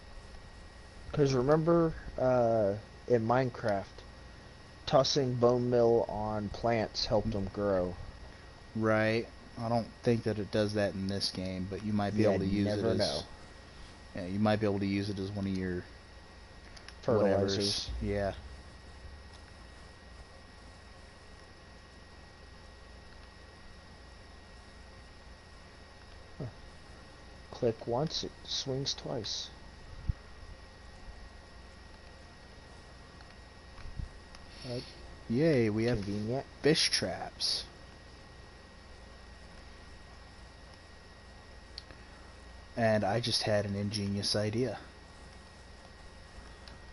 Speaker 2: Because remember in Minecraft, tossing bone meal on plants helped them grow.
Speaker 1: Right. I don't think that it does that in this game, but you might be able to use it
Speaker 2: never
Speaker 1: as...
Speaker 2: know.
Speaker 1: Yeah, you might be able to use it as one of your...
Speaker 2: Fertilizers.
Speaker 1: Whatevers. Yeah.
Speaker 2: Click once, it swings twice.
Speaker 1: Yay, we have
Speaker 2: Convenient.
Speaker 1: fish traps. And I just had an ingenious idea.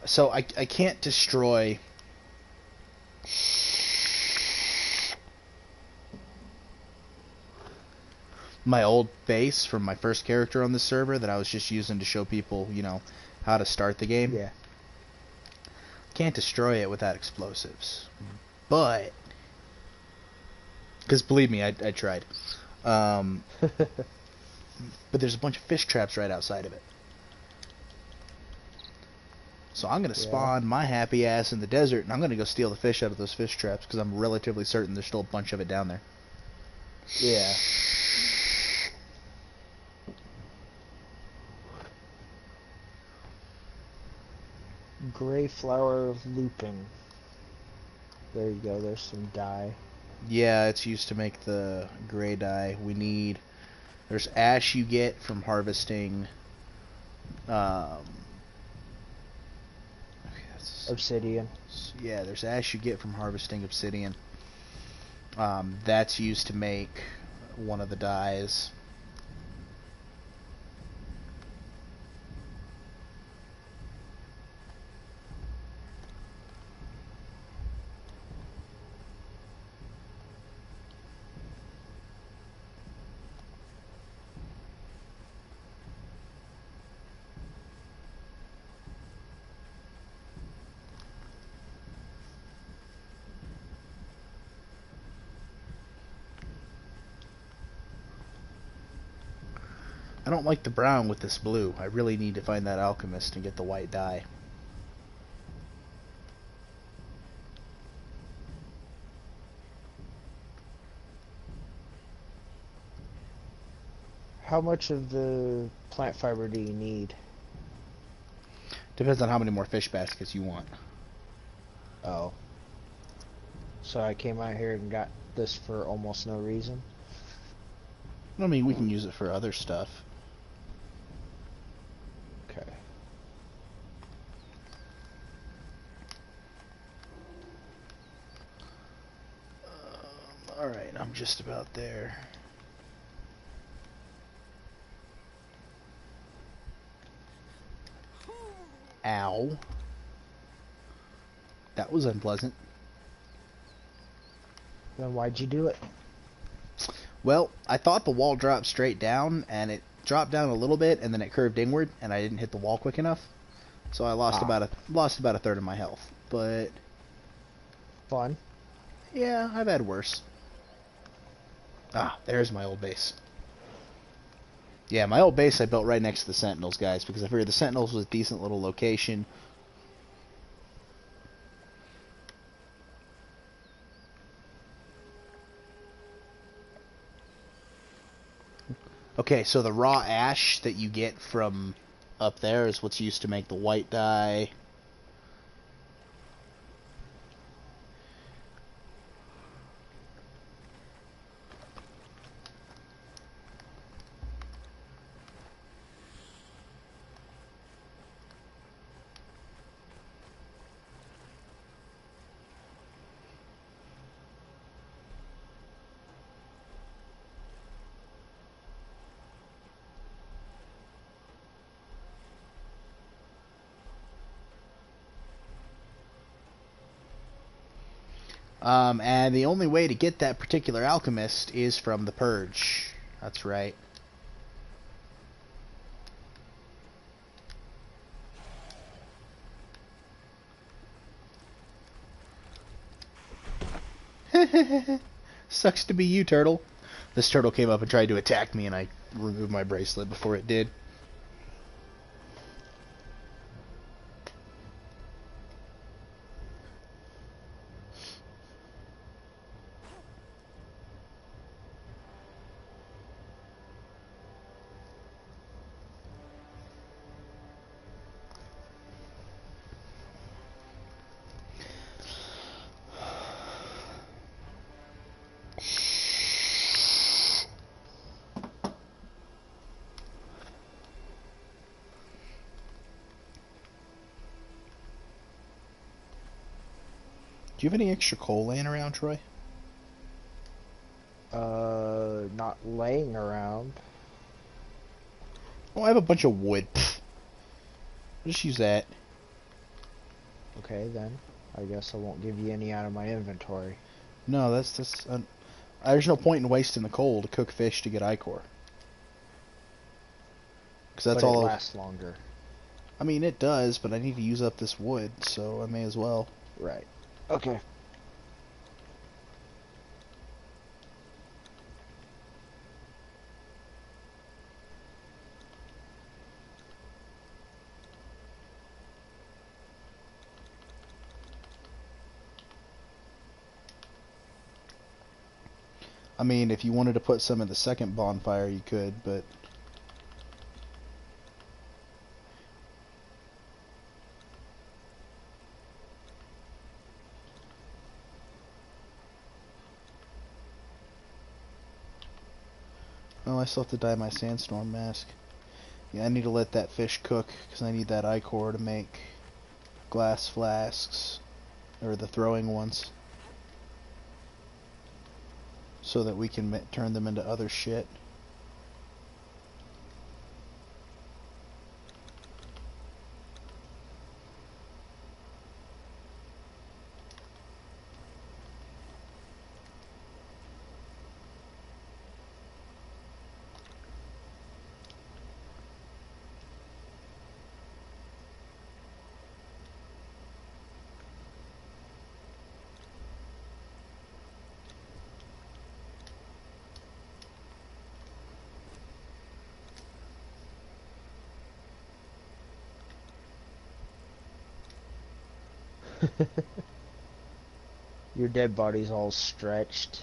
Speaker 1: So I can't destroy... my old base from my first character on the server that I was just using to show people, you know, how to start the game.
Speaker 2: Yeah.
Speaker 1: Can't destroy it without explosives. But... because believe me, I tried. But there's a bunch of fish traps right outside of it. So I'm going to spawn my happy ass in the desert, and I'm going to go steal the fish out of those fish traps, because I'm relatively certain there's still a bunch of it down there.
Speaker 2: Yeah. Gray flower of looping. There you go, there's some dye.
Speaker 1: Yeah, it's used to make the gray dye. We need... there's ash you get from harvesting...
Speaker 2: Obsidian.
Speaker 1: yeah, there's ash you get from harvesting obsidian. That's used to make one of the dyes. I don't like the brown with this blue. I really need to find that alchemist and get the white dye.
Speaker 2: How much of the plant fiber do you need?
Speaker 1: Depends on how many more fish baskets you want.
Speaker 2: Oh. So I came out here and got this for almost no reason?
Speaker 1: I mean, we can use it for other stuff. Alright, I'm just about there. Ow. That was unpleasant.
Speaker 2: Then why'd you do it?
Speaker 1: Well, I thought the wall dropped straight down, and it dropped down a little bit, and then it curved inward, and I didn't hit the wall quick enough. So I lost
Speaker 2: Ah,
Speaker 1: about a third of my health. But
Speaker 2: fun.
Speaker 1: yeah, I've had worse. Ah, there's my old base. Yeah, my old base I built right next to the Sentinels, guys, because I figured the Sentinels was a decent little location. Okay, so the raw ash that you get from up there is what's used to make the white dye. And the only way to get that particular alchemist is from the Purge. That's right. Sucks to be you, turtle. This turtle came up and tried to attack me, and I removed my bracelet before it did. Do you have any extra coal laying around, Troy?
Speaker 2: Not laying around.
Speaker 1: Oh, I have a bunch of wood. Pfft. I'll just use that.
Speaker 2: Okay, then. I guess I won't give you any out of my inventory.
Speaker 1: No, that's. There's no point in wasting the coal to cook fish to get ichor. Because that's
Speaker 2: But it
Speaker 1: all.
Speaker 2: lasts longer.
Speaker 1: I mean, it does, but I need to use up this wood, so I may as well.
Speaker 2: Right. Okay.
Speaker 1: I mean, if you wanted to put some in the second bonfire, you could, but. Oh, I still have to dye my sandstorm mask. Yeah, I need to let that fish cook, because I need that ichor to make glass flasks, or the throwing ones, so that we can turn them into other shit.
Speaker 2: Your dead body's all stretched.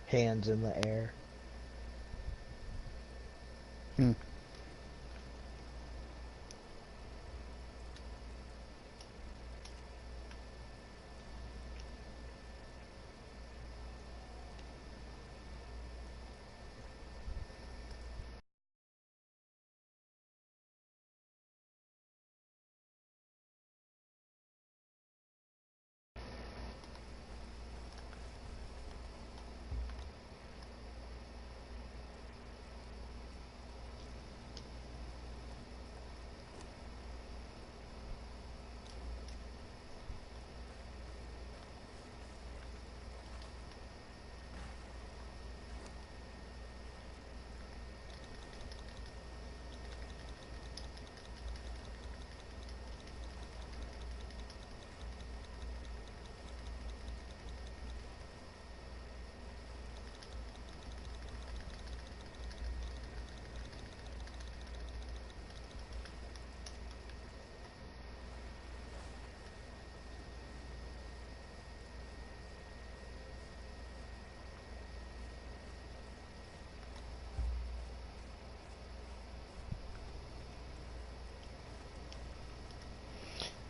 Speaker 2: Hands in the air.
Speaker 1: Hmm.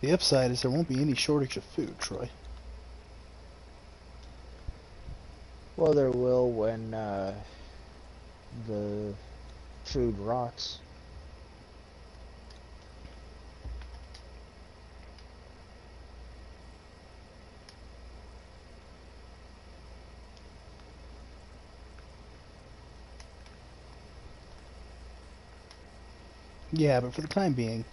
Speaker 1: The upside is there won't be any shortage of food, Troy.
Speaker 2: Well, there will when the food rots.
Speaker 1: Yeah, but for the time being.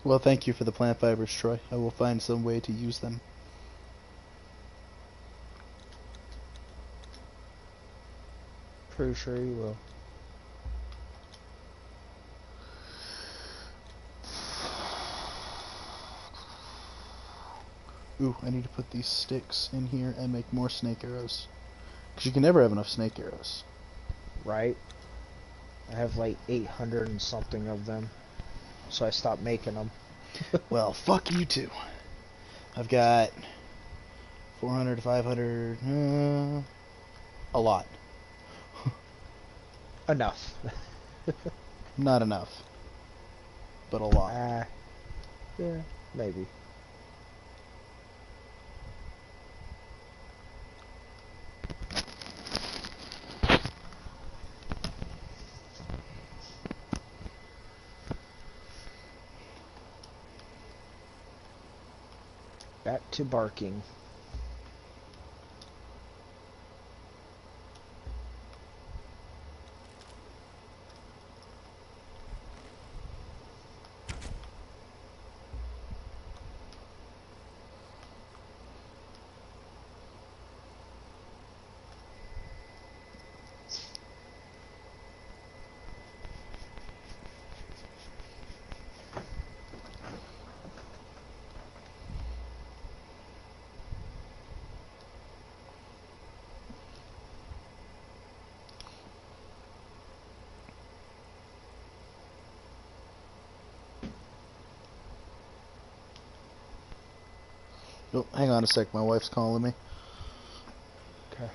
Speaker 1: Well, thank you for the plant fibers, Troy. I will find some way to use them.
Speaker 2: Pretty sure you will.
Speaker 1: Ooh, I need to put these sticks in here and make more snake arrows. Because you can never have enough snake arrows.
Speaker 2: Right? I have like 800 and something of them. So I stopped making them.
Speaker 1: Well, fuck you too. I've got 400 to 500. A lot.
Speaker 2: Enough.
Speaker 1: Not enough. But a lot.
Speaker 2: Yeah, maybe. Back to barking.
Speaker 1: Oh, hang on a sec. My wife's calling me.
Speaker 2: Okay.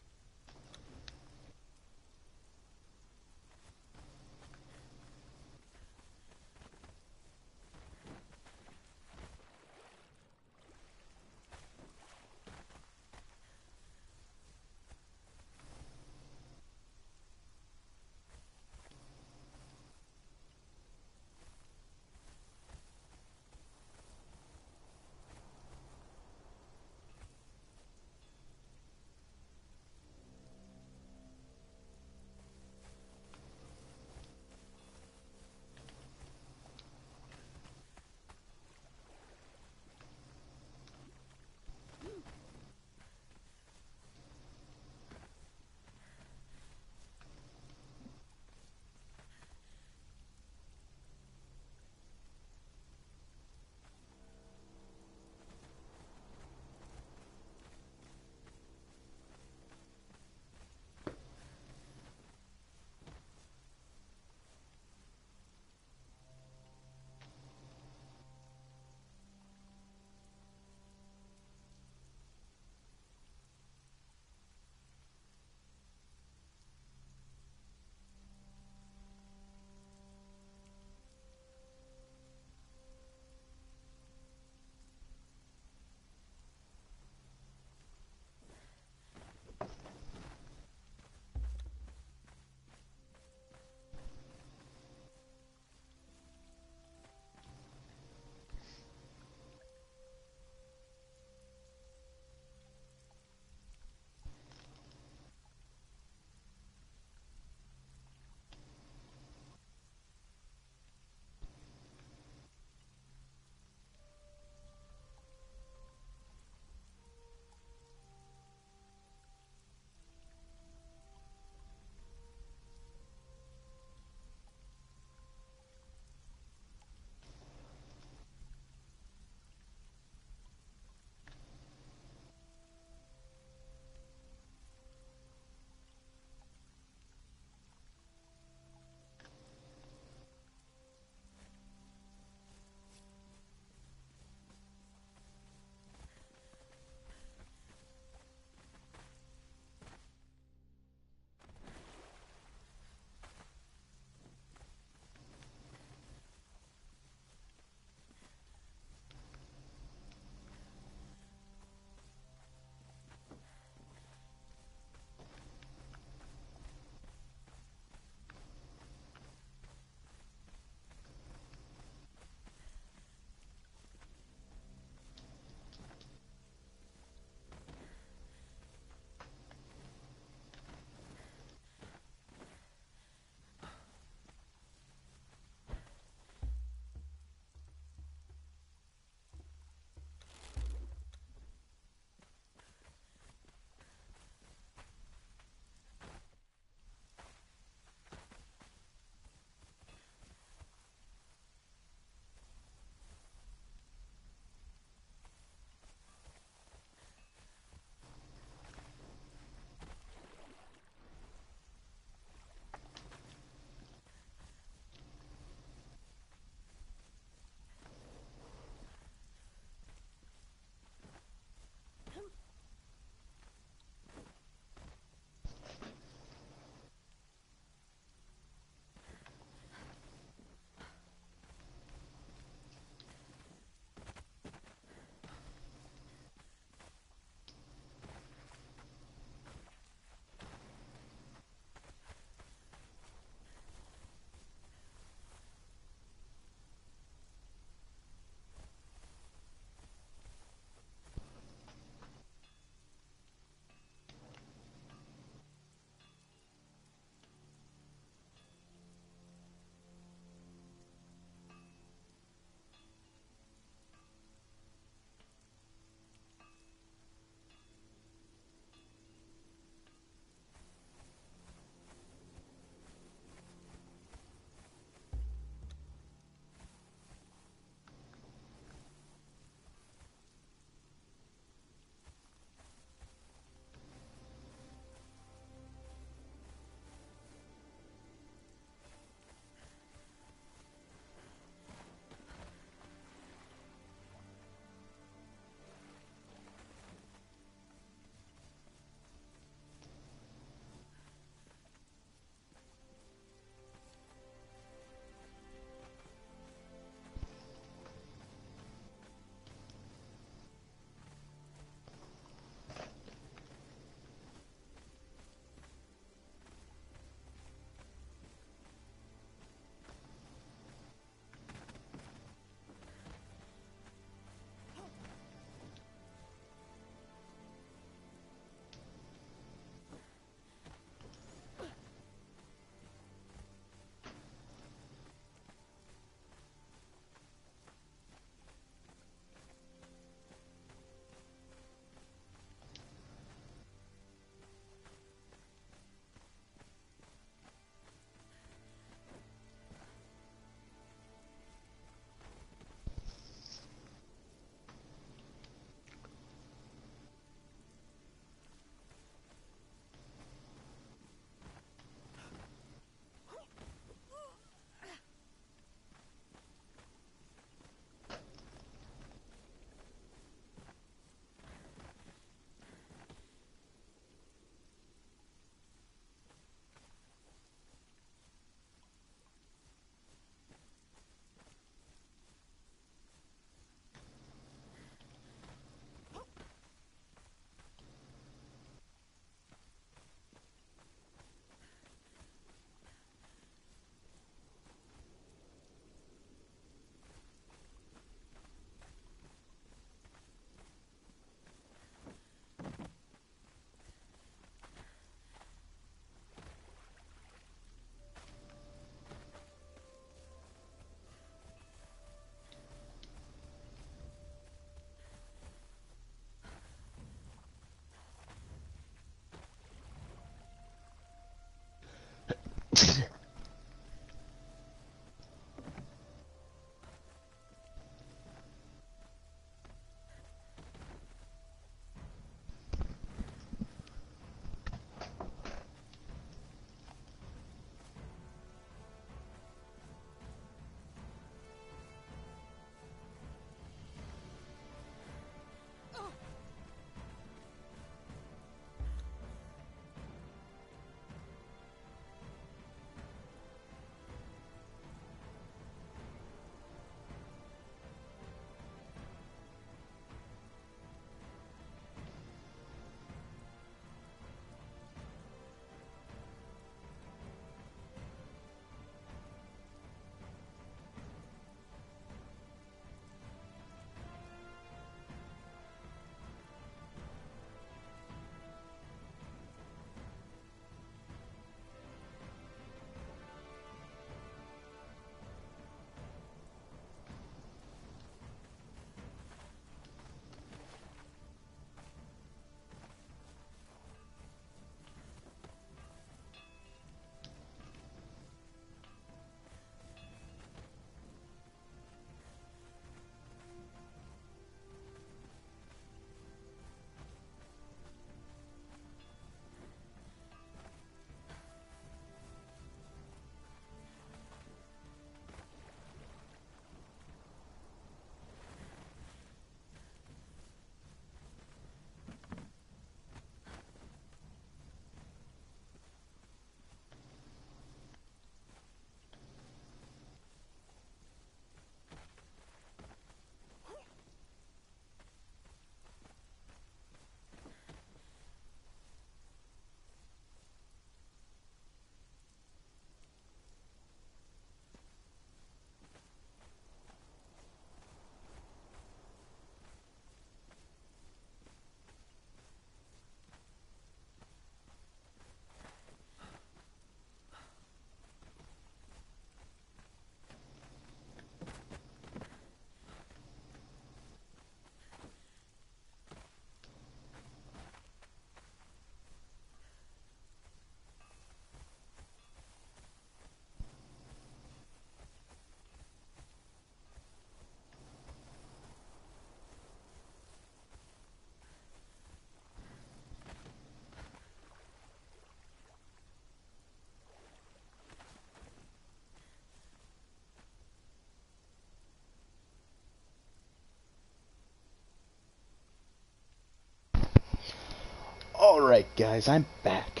Speaker 1: Alright, guys, I'm back.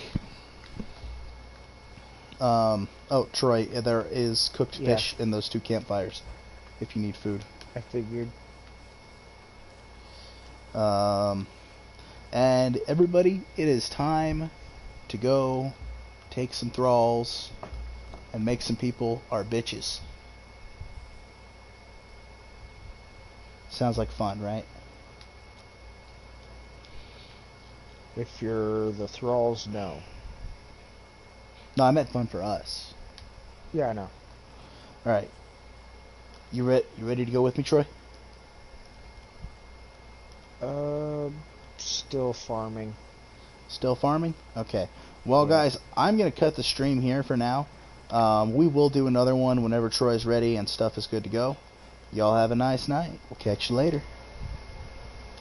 Speaker 1: Oh, Troy, there is cooked
Speaker 2: Yeah.
Speaker 1: fish in those 2 campfires, if you need food.
Speaker 2: I figured.
Speaker 1: And everybody, it is time to go take some thralls and make some people our bitches. Sounds like fun, right?
Speaker 2: If you're the thralls, no.
Speaker 1: No, I meant fun for us.
Speaker 2: Yeah, I know.
Speaker 1: Alright. You ready to go with me, Troy?
Speaker 2: Still farming.
Speaker 1: Still farming? Okay. Well,
Speaker 2: Yeah.
Speaker 1: guys, I'm going to cut the stream here for now. We will do another one whenever Troy's ready and stuff is good to go. Y'all have a nice night. We'll catch you later.